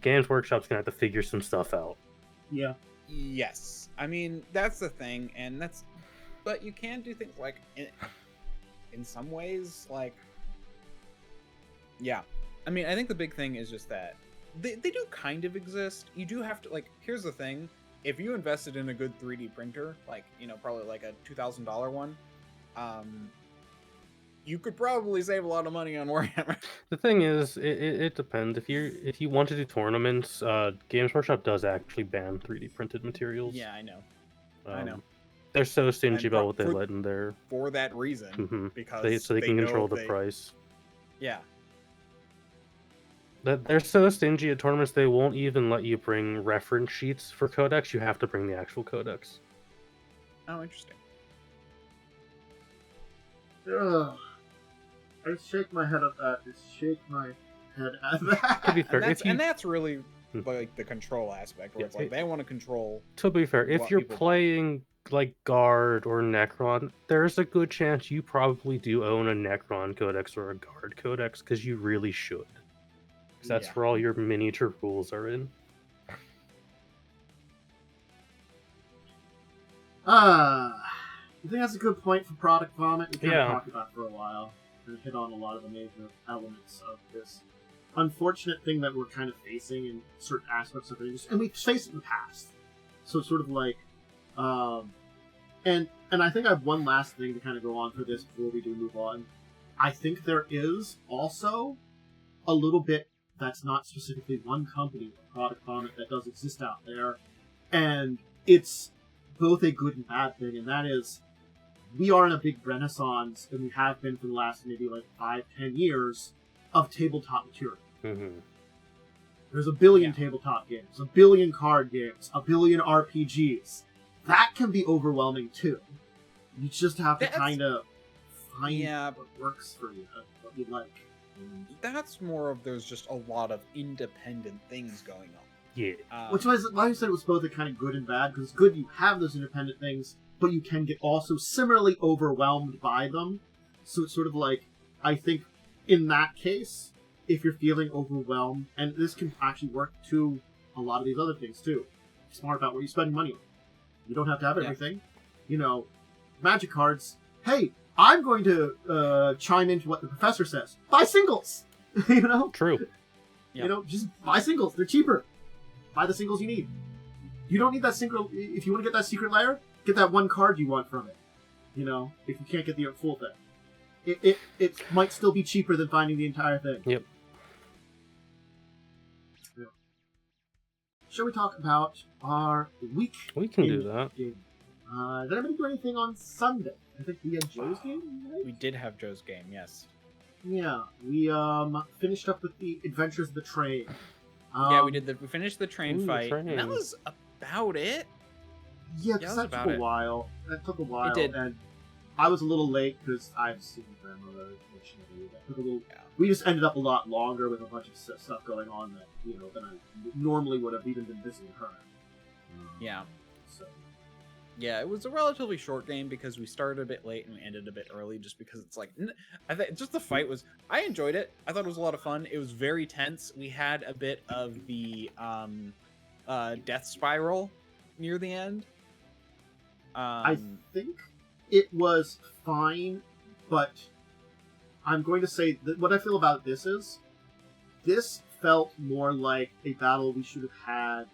Games Workshop's gonna have to figure some stuff out. Yeah. Yes. I mean, that's the thing, and but you can do things like in some ways, yeah. I mean, I think the big thing is just that they do kind of exist. You do have to, here's the thing. If you invested in a good 3D printer, probably like a $2,000 one, you could probably save a lot of money on Warhammer. The thing is, it depends. If you want to do tournaments, Games Workshop does actually ban 3D printed materials. Yeah, I know. I know. They're so stingy about what they let in there. For that reason, because they can control the price. Yeah. They're so stingy at tournaments, they won't even let you bring reference sheets for codex. You have to bring the actual codex. Oh, interesting. Ugh. I shake my head at that. Just shake my head at that. To be fair, and that's really the control aspect, where it's they want to control. To be fair, if you're playing Guard or Necron, there's a good chance you probably do own a Necron codex or a Guard codex, because you really should. Because that's where all your miniature rules are in. I think that's a good point for product vomit. We kind of talked about it for a while. And hit on a lot of the major elements of this unfortunate thing that we're kind of facing in certain aspects of things, and we've faced it in the past. So it's sort of and I think I have one last thing to kind of go on for this before we do move on. I think there is also a little bit that's not specifically one company or product vomit that does exist out there, and it's both a good and bad thing, and that is we are in a big renaissance, and we have been for the last maybe 5-10 years, of tabletop material. Mm-hmm. There's a billion tabletop games, a billion card games, a billion RPGs. That can be overwhelming too. You just have to kind of find what works for you, what you like. That's more of there's just a lot of independent things going on. Yeah. Which was why I said it was both a kind of good and bad, because it's good you have those independent things, but you can get also similarly overwhelmed by them. So it's sort of I think in that case, if you're feeling overwhelmed, and this can actually work to a lot of these other things too. Be smart about where you spend money on. You don't have to have everything. Magic cards. Hey, I'm going to chime into what the professor says. Buy singles! True. Just buy singles. They're cheaper. Buy the singles you need. You don't need that single. If you want to get that secret layer, get that one card you want from it. If you can't get the full thing. It might still be cheaper than finding the entire thing. Yep. shall we talk about our week? We can do that. Game? Did anybody do anything on Sunday? I think we had Joe's game, right? We did have Joe's game, yes. Yeah, we finished up with the Adventures of the Train. Yeah, we finished the train fight. Train. And that was about it. Yeah, because that took a while. That took a while. It did. And I was a little late because I've seen grandmother. That took a little. Yeah. We just ended up a lot longer with a bunch of stuff going on that than I normally would have even been visiting her. Yeah. So. Yeah, it was a relatively short game because we started a bit late and we ended a bit early just because it's like... I think just the fight was... I enjoyed it. I thought it was a lot of fun. It was very tense. We had a bit of the death spiral near the end. I think it was fine, but I'm going to say that what I feel about this is... This felt more like a battle we should have had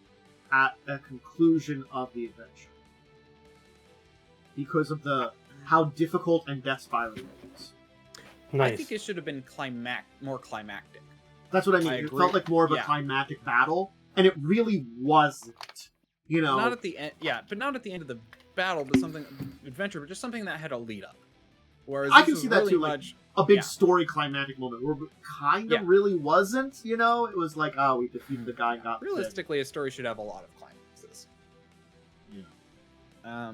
at a conclusion of the adventure. Because of how difficult and death spiraling it is. Nice. I think it should have been more climactic. That's what I mean. It felt like more of a climactic battle, and it really wasn't. Not at the end, but not at the end of the battle, but adventure, but just something that had a lead up. Whereas I can see that really too, like a big story climactic moment, where it kind of really wasn't. It was like, oh, we defeated the guy and got. Realistically, a story should have a lot of climaxes. Yeah.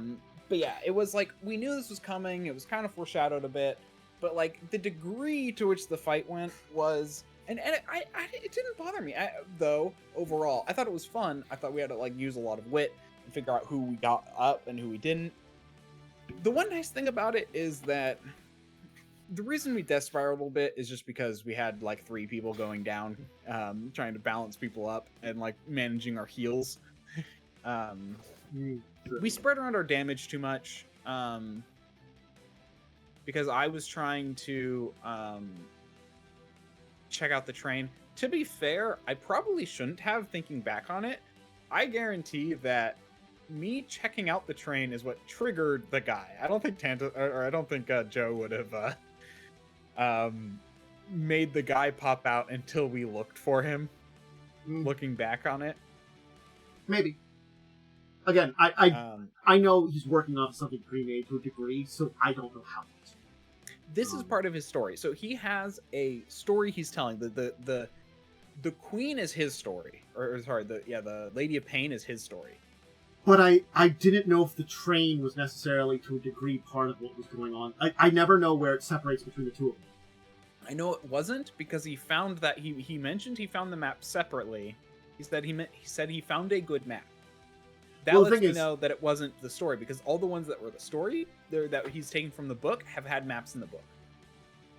But yeah, it was like, we knew this was coming, it was kind of foreshadowed a bit, but like, the degree to which the fight went was, and it didn't bother me, though, overall. I thought it was fun. I thought we had to like use a lot of wit and figure out who we got up and who we didn't. The one nice thing about it is that the reason we death spiraled a little bit is just because we had like 3 people going down, trying to balance people up and like managing our heals. We spread around our damage too much, because I was trying to check out the train. To be fair, I probably shouldn't have, thinking back on it. I guarantee that me checking out the train is what triggered the guy. I don't think Joe would have made the guy pop out until we looked for him. Looking back on it, maybe. Again, I know he's working on something pre-made to a degree, so I don't know how. This is part of his story. So he has a story he's telling. The Queen is his story, or sorry, the Lady of Pain is his story. But I didn't know if the train was necessarily to a degree part of what was going on. I never know where it separates between the two of them. I know it wasn't, because he found that he mentioned he found the map separately. He said he found a good map. That lets me know that it wasn't the story, because all the ones that were the story that he's taken from the book have had maps in the book.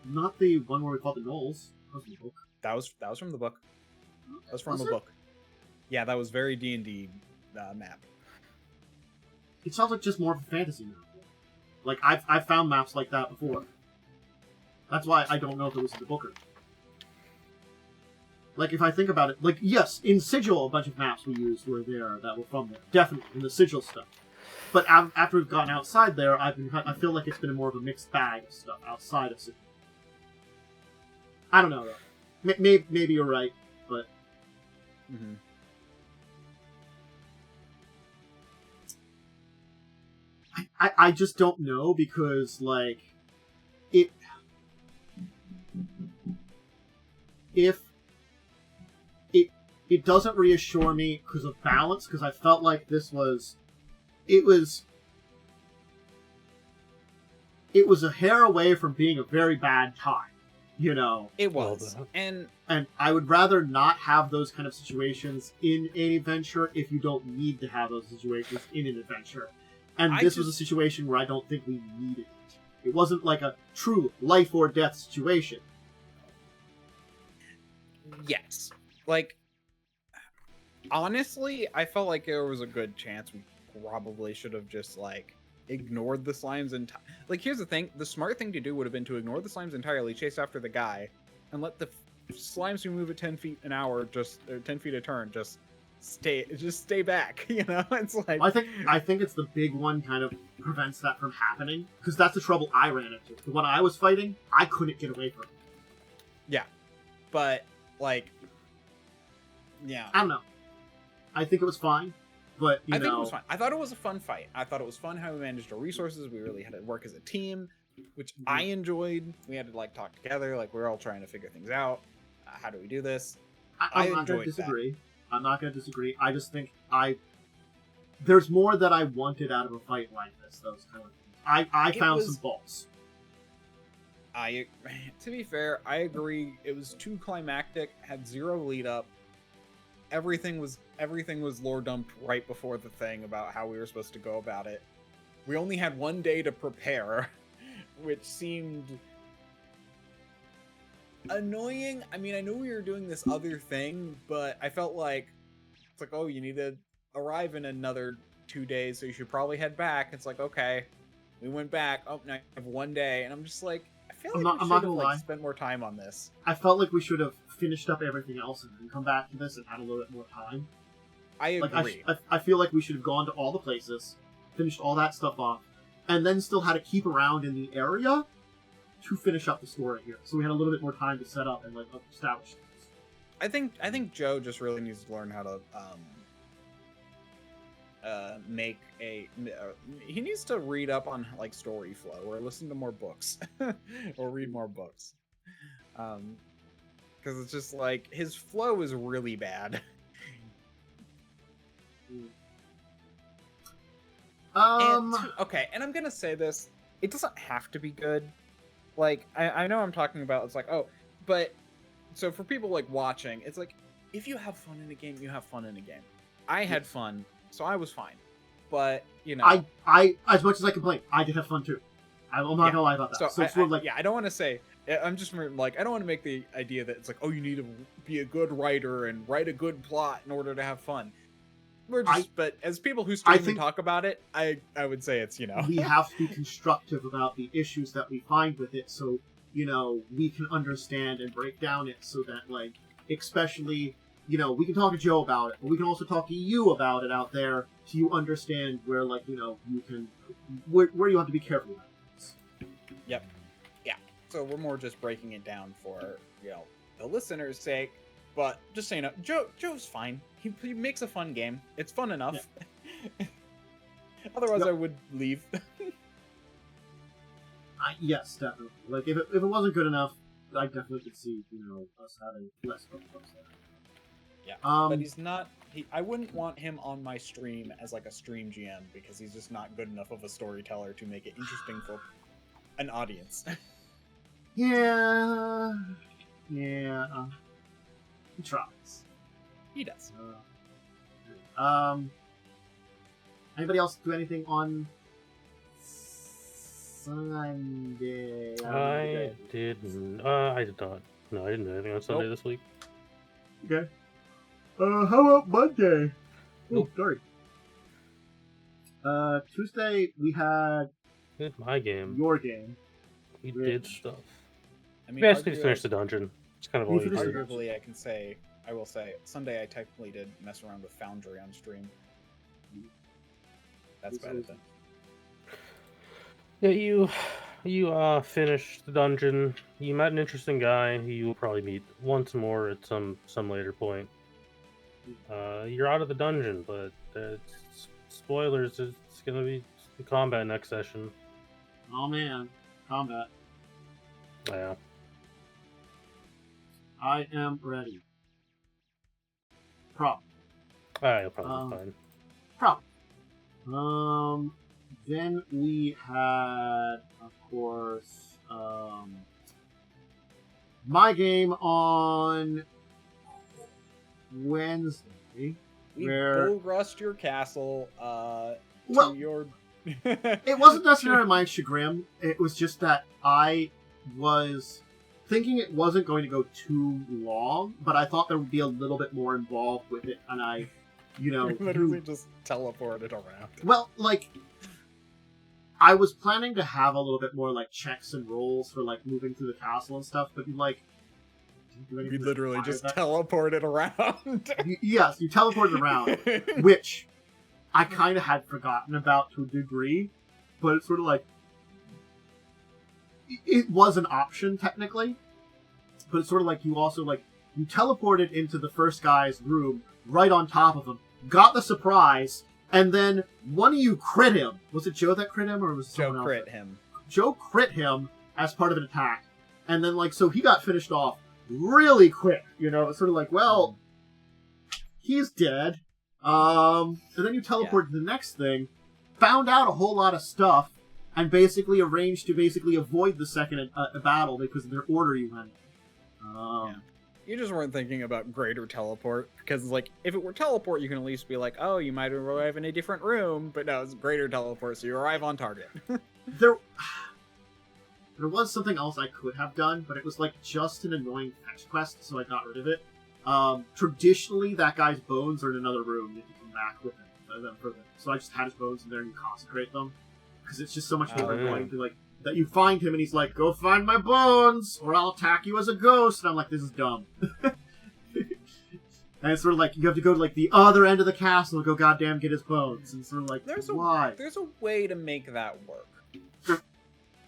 Not the one where we fought the gnolls. That was in the book. That was from the book. That was from the book. Yeah, that was very D&D map. It sounds like just more of a fantasy map. Like I've found maps like that before. That's why I don't know if it was in the book or not. Like, if I think about it, like, yes, in Sigil, a bunch of maps we used were there that were from there. Definitely, in the Sigil stuff. But after we've gotten outside there, I feel like it's been more of a mixed bag of stuff outside of Sigil. I don't know, though. Maybe you're right, but... Mm-hmm. I just don't know, because, like, It doesn't reassure me because of balance, because I felt like it was a hair away from being a very bad time, It was, and I would rather not have those kind of situations in an adventure if you don't need to have those situations in an adventure. And this was a situation where I don't think we needed it. It wasn't like a true life or death situation. Yes, like. Honestly, I felt like there was a good chance we probably should have just, like, ignored the slimes entirely. Like, here's the thing. The smart thing to do would have been to ignore the slimes entirely, chase after the guy, and let the slimes who move at 10 feet an hour, or 10 feet a turn, just stay back, It's like... I think it's the big one kind of prevents that from happening, because that's the trouble I ran into. The one I was fighting, I couldn't get away from. Yeah. But, like... Yeah. I don't know. I think it was fine, but I think it was fine. I thought it was a fun fight. I thought it was fun how we managed our resources. We really had to work as a team, which I enjoyed. We had to like talk together, like we were all trying to figure things out. How do we do this? I'm not going to disagree. I'm not going to disagree. I just think there's more that I wanted out of a fight like this. Those kind of things. I found some faults. To be fair, I agree. It was too climactic. Had zero lead up. Everything was lore dumped right before the thing about how we were supposed to go about it. We only had one day to prepare, which seemed annoying. I mean, I knew we were doing this other thing, but I felt like it's like, oh, you need to arrive in another 2 days, so you should probably head back. It's like, okay, we went back. Oh, now you have 1 day, and I'm just like, I feel like we should have like spent more time on this. I felt like we should have finished up everything else and then come back to this and had a little bit more time. I agree. Like, I feel like we should have gone to all the places, finished all that stuff off, and then still had to keep around in the area to finish up the story here. So we had a little bit more time to set up and like establish things. I think Joe just really needs to learn how to make a. He needs to read up on like story flow or listen to more books or read more books. Because it's just like his flow is really bad. Okay, and I'm gonna say this: it doesn't have to be good. Like I know I'm talking about. It's like, oh, but so for people like watching, it's like if you have fun in a game, you have fun in a game. I had fun, so I was fine. But you know, I as much as I complain, I did have fun too. I'm not gonna lie about that. So it's sort of like, I don't want to say. I'm just like, I don't want to make the idea that it's like, oh, you need to be a good writer and write a good plot in order to have fun. But as people who stream and talk about it, I would say it's, you know. We have to be constructive about the issues that we find with it, so, you know, we can understand and break down it so that, like, especially, you know, we can talk to Joe about it, but we can also talk to you about it out there so you understand where, like, you know, you can, where you have to be careful about this. Yep. So we're more just breaking it down for, you know, the listener's sake. But just so you know, Joe's fine. He makes a fun game. It's fun enough. Yeah. Otherwise, I would leave. Yes, definitely. Like, if it wasn't good enough, I definitely could see, you know, us having less fun there. Yeah, but he's not... I wouldn't want him on my stream as, like, a stream GM, because he's just not good enough of a storyteller to make it interesting for an audience. Yeah. He tries. He does. Anybody else do anything on Sunday? I did not. No, I didn't do anything on Sunday this week. Okay. How about Monday? Nope. Oh, sorry. Tuesday we had my game. Your game. We did stuff. I mean, we basically finished the dungeon. It's kind of all you did. Arguably, I will say, Sunday I technically did mess around with Foundry on stream. That's about it then. Yeah, you finished the dungeon. You met an interesting guy who you will probably meet once more at some later point. You're out of the dungeon, but spoilers, it's gonna be the combat next session. Oh man, combat. Yeah. I am ready. Problem. You'll probably be fine. Problem. Then we had, of course, my game on Wednesday. We bull rushed your castle. It wasn't necessarily my chagrin. It was just that I was thinking it wasn't going to go too long, but I thought there would be a little bit more involved with it, and I, you know... You literally just teleported around. Well, like, I was planning to have a little bit more, like, checks and rolls for, like, moving through the castle and stuff, but, like... We literally just teleported around. Yes, you teleported around, which I kind of had forgotten about to a degree, but it's sort of like... It was an option, technically, but it's sort of like you also, like, you teleported into the first guy's room right on top of him, got the surprise, and then one of you crit him. Was it Joe that crit him, or was it someone else? Joe crit him. Joe crit him as part of an attack, and then, like, so he got finished off really quick, you know? It's sort of like, well, he's dead. And then you teleport to the next thing, found out a whole lot of stuff, and basically arranged to basically avoid the second battle because of their order you went in. You just weren't thinking about greater teleport, because, like, if it were teleport, you can at least be like, oh, you might arrive in a different room, but no, it's greater teleport, so you arrive on target. There was something else I could have done, but it was, like, just an annoying fetch quest, so I got rid of it. Traditionally, that guy's bones are in another room, you can come back with him. So I just had his bones in there and you consecrate them. Because it's just so much more annoying to, like, that you find him and he's like, go find my bones, or I'll attack you as a ghost. And I'm like, this is dumb. And it's sort of like, you have to go to, like, the other end of the castle and go goddamn get his bones. And it's sort of like, why? There's a way to make that work.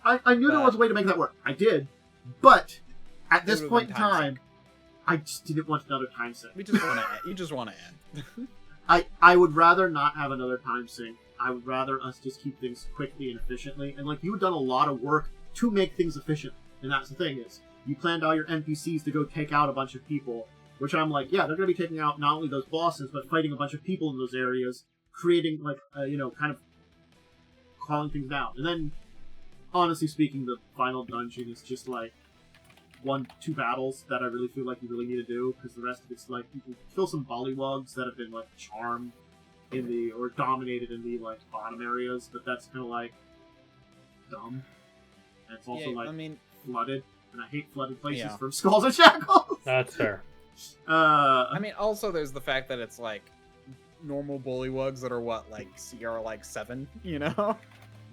I knew there was a way to make that work. I did. But, at this point in time, I just didn't want another time sink. You just want to end. I would rather not have another time sink. I would rather us just keep things quickly and efficiently. And, like, you've done a lot of work to make things efficient. And that's the thing is, you planned all your NPCs to go take out a bunch of people. Which I'm like, yeah, they're going to be taking out not only those bosses, but fighting a bunch of people in those areas. Creating, like, kind of calling things down. And then, honestly speaking, the final dungeon is just, like, 1-2 battles that I really feel like you really need to do. Because the rest of it's, like, you can kill some bullywugs that have been, like, charmed or dominated in the, like, bottom areas, but that's kind of, like, dumb. And it's also, flooded, and I hate flooded places from Skulls and Shackles! That's fair. Also there's the fact that it's, like, normal bullywugs that are, like, CR, 7, you know?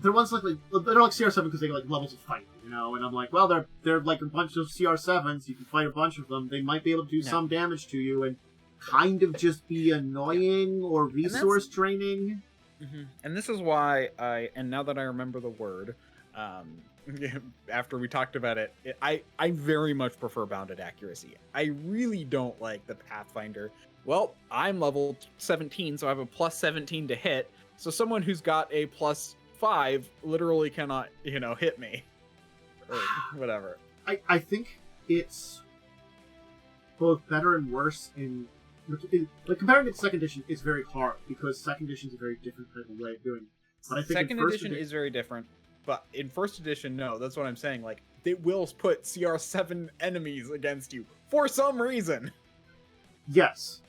They're ones like they're like CR7 because they like levels of fight, you know, and I'm like, well, they're like a bunch of CR7s, you can fight a bunch of them, they might be able to do some damage to you, and kind of just be annoying or resource draining. And this is why and now that I remember the word, after we talked about it, I very much prefer bounded accuracy. I really don't like the Pathfinder. Well, I'm level 17, so I have a plus 17 to hit, so someone who's got a plus 5 literally cannot, hit me. Or whatever. I think it's both better and worse in like comparing it to second edition is very hard because second edition is a very different type of way of doing it. But I think second edition is very different, but in first edition, no. That's what I'm saying. Like, they will put CR7 enemies against you for some reason. Yes.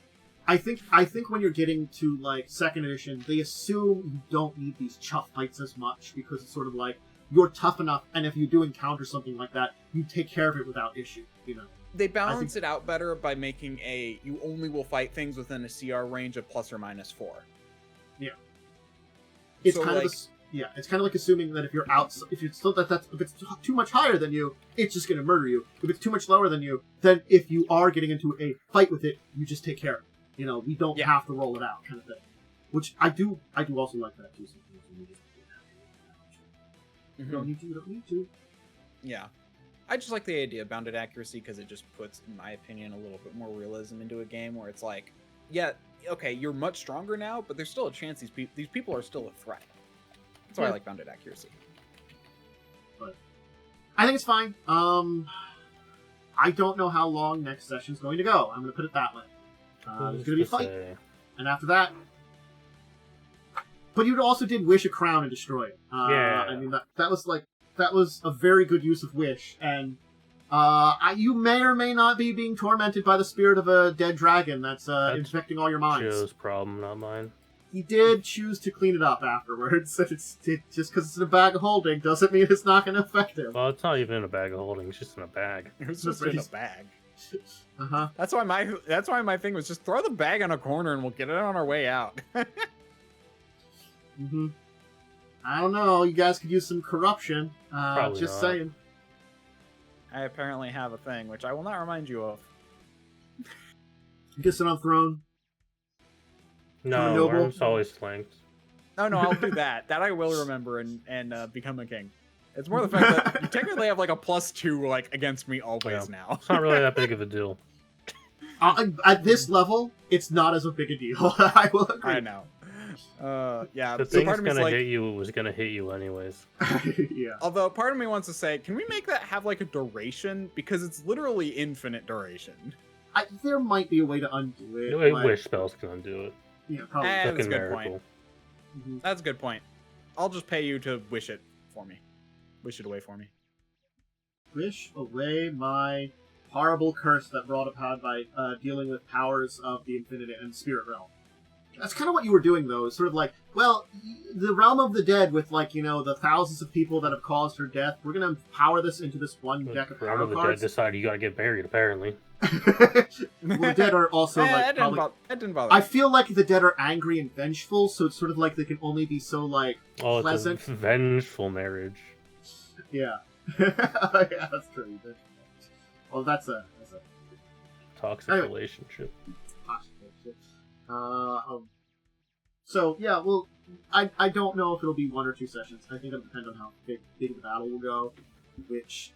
I think when you're getting to, like, second edition, they assume you don't need these chuff fights as much because it's sort of like, you're tough enough, and if you do encounter something like that, you take care of it without issue, you know? They balance it out better by making you only will fight things within a CR range of plus or minus 4. Yeah. It's so, kind of it's kind of like assuming that if you're out, if it's too much higher than you, it's just going to murder you. If it's too much lower than you, then if you are getting into a fight with it, you just take care of it. You know, we don't have to roll it out, kind of thing. Which I do also like that too. You don't need to. Yeah. I just like the idea of bounded accuracy because it just puts, in my opinion, a little bit more realism into a game where it's like, yeah, okay, you're much stronger now, but there's still a chance these people are still a threat. That's why I like bounded accuracy. But I think it's fine. I don't know how long next session's going to go. I'm going to put it that way. There's going to be a fight, and after that... But you also did wish a crown and destroy it. I mean, that was a very good use of wish, and you may or may not be being tormented by the spirit of a dead dragon that's infecting all your minds. Joe's problem, not mine. He did choose to clean it up afterwards. Just because it's in a bag of holding doesn't mean it's not going to affect him. Well, it's not even in a bag of holding. It's just in a bag. It's just in a bag. That's why my thing was just throw the bag in a corner and we'll get it on our way out. I don't know. You guys could use some corruption. Probably just not. saying. I apparently have a thing, which I will not remind you of. You get sit on throne. No, Worm's always flanked. No, I'll do that. That I will remember and become a king. It's more the fact that you technically have like a +2 like against me always now. It's not really that big of a deal. At this level, it's not as a big a deal. I will agree. I know. Yeah. The So thing's part of me's gonna like, hit you. It was gonna hit you anyways. Yeah. although part of me wants to say, can we make that have like a duration? Because it's literally infinite duration. There might be a way to undo it. I but- wish spells can undo it. Yeah, probably. That's a Fucking good miracle. point. Mhm. That's a good point. I'll just pay you to wish it for me. Wish it away for me. Wish away my horrible curse that brought upon by dealing with powers of the Infinite and Spirit Realm. That's kind of what you were doing, though. It's sort of like, well, the Realm of the Dead with, like, you know, the thousands of people that have caused her death, we're going to power this into this one deck of Realm power of the Dead cards. decided you gotta get buried, apparently. Well, the Dead are also, like, probably... That didn't bother I me. feel like the Dead are angry and vengeful, so it's sort of like they can only be so, like, Oh, pleasant. it's a vengeful marriage. Yeah. Yeah, that's true. Well, that's a Toxic Anyway. relationship. So yeah, well, I don't know if it'll be 1 or 2 sessions. I think it'll depend on how big the battle will go. Which,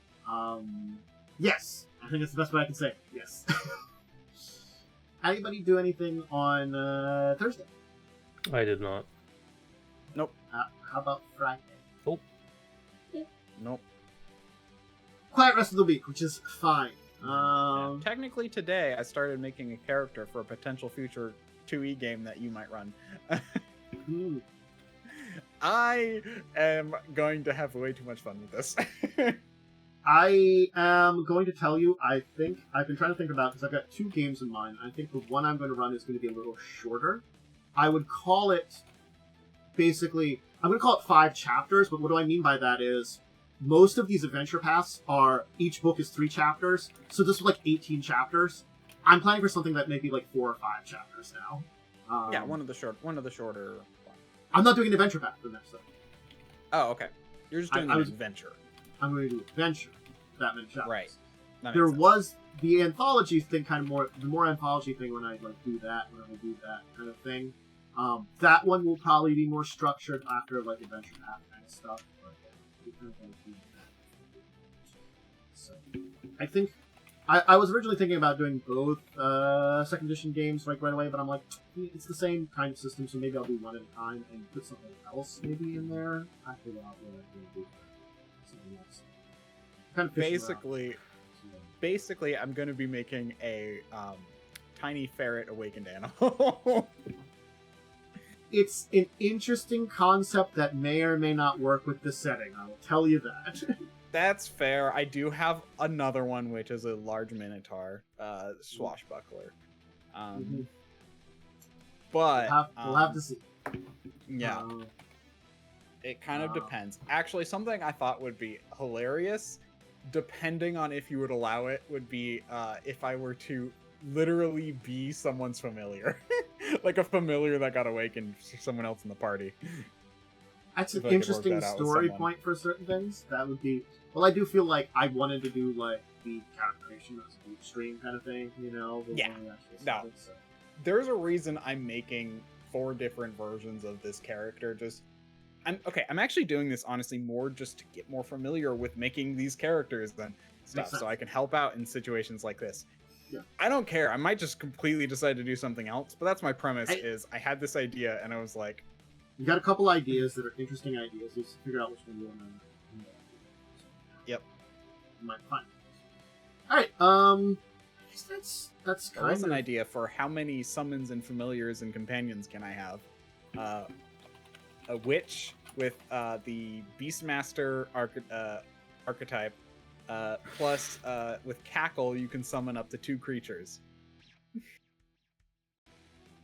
yes, I think that's the best way I can say. Yes. Anybody do anything on Thursday? I did not. Nope. How about Friday? Nope. Quiet rest of the week, which is fine. Yeah, technically today I started making a character for a potential future 2E game that you might run. hmm. I am going to have way too much fun with this. I am going to tell you, I think, I've been trying to think about, because I've got 2 games in mind. I think the one I'm going to run is going to be a little shorter. I would call it, basically, I'm going to call it 5 chapters, but what do I mean by that is, most of these adventure paths are, each book is 3 chapters, so this was like 18 chapters. I'm planning for something that may be like 4 or 5 chapters now. Yeah, one of the shorter ones. I'm not doing an adventure path for the next one. Oh, okay. You're just doing I an was- adventure. I'm going to do adventure, that many chapters. Right. That There makes sense. was the anthology thing, the more anthology thing when I like do that kind of thing. That one will probably be more structured after like adventure path kind of stuff. But, we kind of like do that. So I think I was originally thinking about doing both 2nd edition games like right away, but I'm like, it's the same kind of system, so maybe I'll do one at a time and put something else maybe in there. I figure out what I'm going to do. Something else. Kind of fishing around. Basically, I'm going to be making a tiny ferret awakened animal. It's an interesting concept that may or may not work with the setting. I will tell you that. That's fair. I do have another one, which is a large minotaur, swashbuckler. Mhm. But we'll have to see. yeah, it kind of depends. Actually, something I thought would be hilarious, depending on if you would allow it, would be if I were to literally be someone's familiar. Like a familiar that got awakened for someone else in the party. That's If an I could work interesting that out with story someone. point for certain things. That would be. Well, I do feel like I wanted to do like the character creation as a stream kind of thing, you know. Yeah. when we actually No. started, so. There's a reason I'm making 4 different versions of this character. I'm actually doing this honestly more just to get more familiar with making these characters than stuff, sense. so I can help out in situations like this. Yeah. I don't care. I might just completely decide to do something else, but that's my premise. I- Is I had this idea and I was like, You got a couple ideas that are interesting ideas. You just figure out which one you want to. Yep. You might find. All right. I guess that's there was kind an of. idea for how many summons and familiars and companions can I have? A witch with the Beastmaster archetype, plus with Cackle you can summon up to 2 creatures.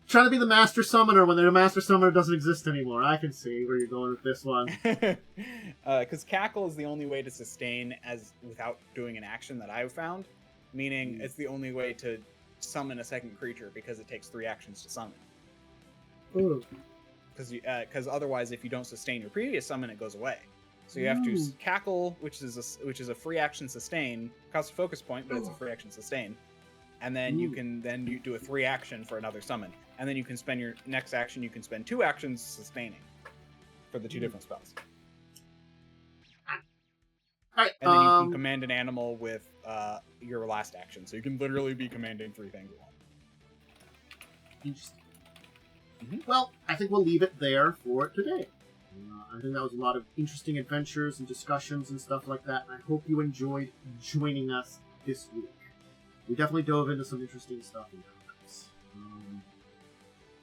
Trying to be the master summoner when the master summoner doesn't exist anymore. I can see where you're going with this one. Because Cackle is the only way to sustain without doing an action that I've found, meaning it's the only way to summon a 2nd creature because it takes 3 actions to summon. Ooh. Because otherwise, if you don't sustain your previous summon, it goes away. So you have to Cackle, which is a free action sustain, costs a focus point, but it's a free action sustain. And then you can do a 3 action for another summon. And then you can spend your next action, you can spend 2 actions sustaining for the 2 different spells. All right. And then you can command an animal with your last action. So you can literally be commanding 3 things at once. Interesting. Well, I think we'll leave it there for today. I think that was a lot of interesting adventures and discussions and stuff like that, and I hope you enjoyed joining us this week. We definitely dove into some interesting stuff in comments.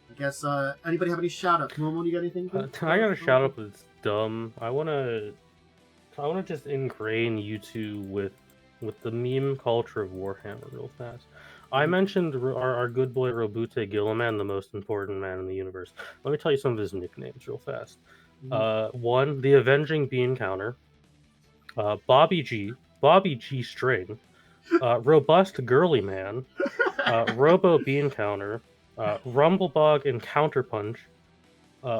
I guess, anybody have any shout-outs? Momo, you got anything? I got a shout-out that's dumb. I wanna just ingrain you two with the meme culture of Warhammer real fast. I mentioned our good boy Robute Gilliman, the most important man in the universe. Let me tell you some of his nicknames real fast. One, the Avenging Bean Counter. Bobby G String. Robust Girly Man. Robo Bean Counter. Rumblebog and Counterpunch.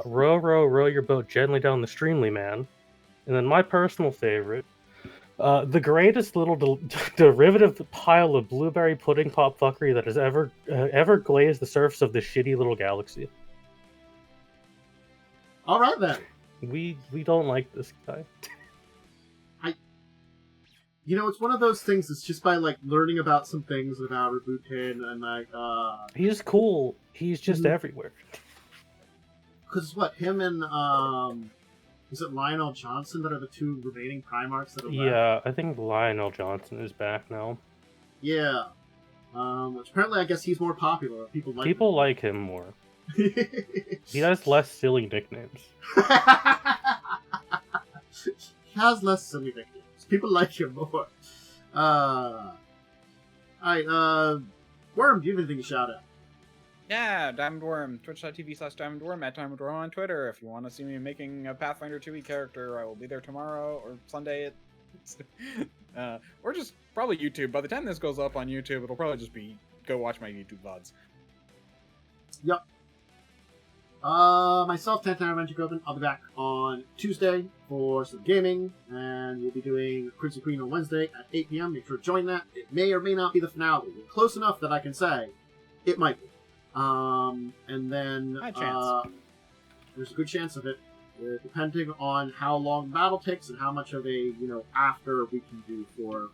Row your boat gently down the streamly man. And then my personal favorite, the greatest little derivative pile of blueberry pudding pop fuckery that has ever glazed the surface of this shitty little galaxy. All right then. We don't like this guy. It's one of those things. It's just by learning about some things about Rabutin and he's cool. He's just everywhere. Because him and is it Lionel Johnson that are the two remaining Primarchs that are left? Yeah, I think Lionel Johnson is back now. Yeah. Which apparently I guess he's more popular. People like him more. He has less silly nicknames. He has less silly nicknames. People like him more. Alright, Worm, do you have anything to shout out? Yeah, DiamondWyrm, twitch.tv/DiamondWyrm, at DiamondWyrm on Twitter. If you want to see me making a Pathfinder 2e character, I will be there tomorrow or Sunday. Or just probably YouTube. By the time this goes up on YouTube, it'll probably just be go watch my YouTube VODs. Yep. Myself, Dracovin, I'll be back on Tuesday for some gaming, and we'll be doing Prince of Queen on Wednesday at 8 p.m. Make sure to join that. It may or may not be the finale. We're close enough that I can say it might be. And then there's a good chance of it, depending on how long the battle takes and how much of a after we can do for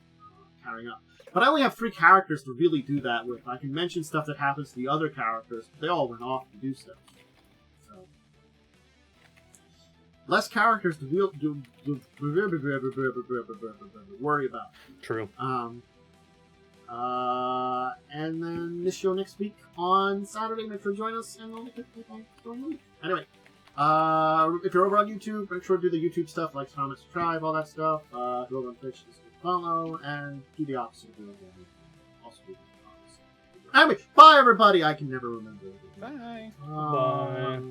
carrying up. But I only have 3 characters to really do that with. I can mention stuff that happens to the other characters, but they all went off to do stuff. Less characters to worry about. True. And then this show next week on Saturday. Make sure to join us, and we'll make it during the week. Anyway, if you're over on YouTube, make sure to do the YouTube stuff like comment, subscribe, all that stuff. If you're over on Twitch, just follow, and do the opposite. Also do the opposite. Anyway, bye everybody. I can never remember. Bye. Bye.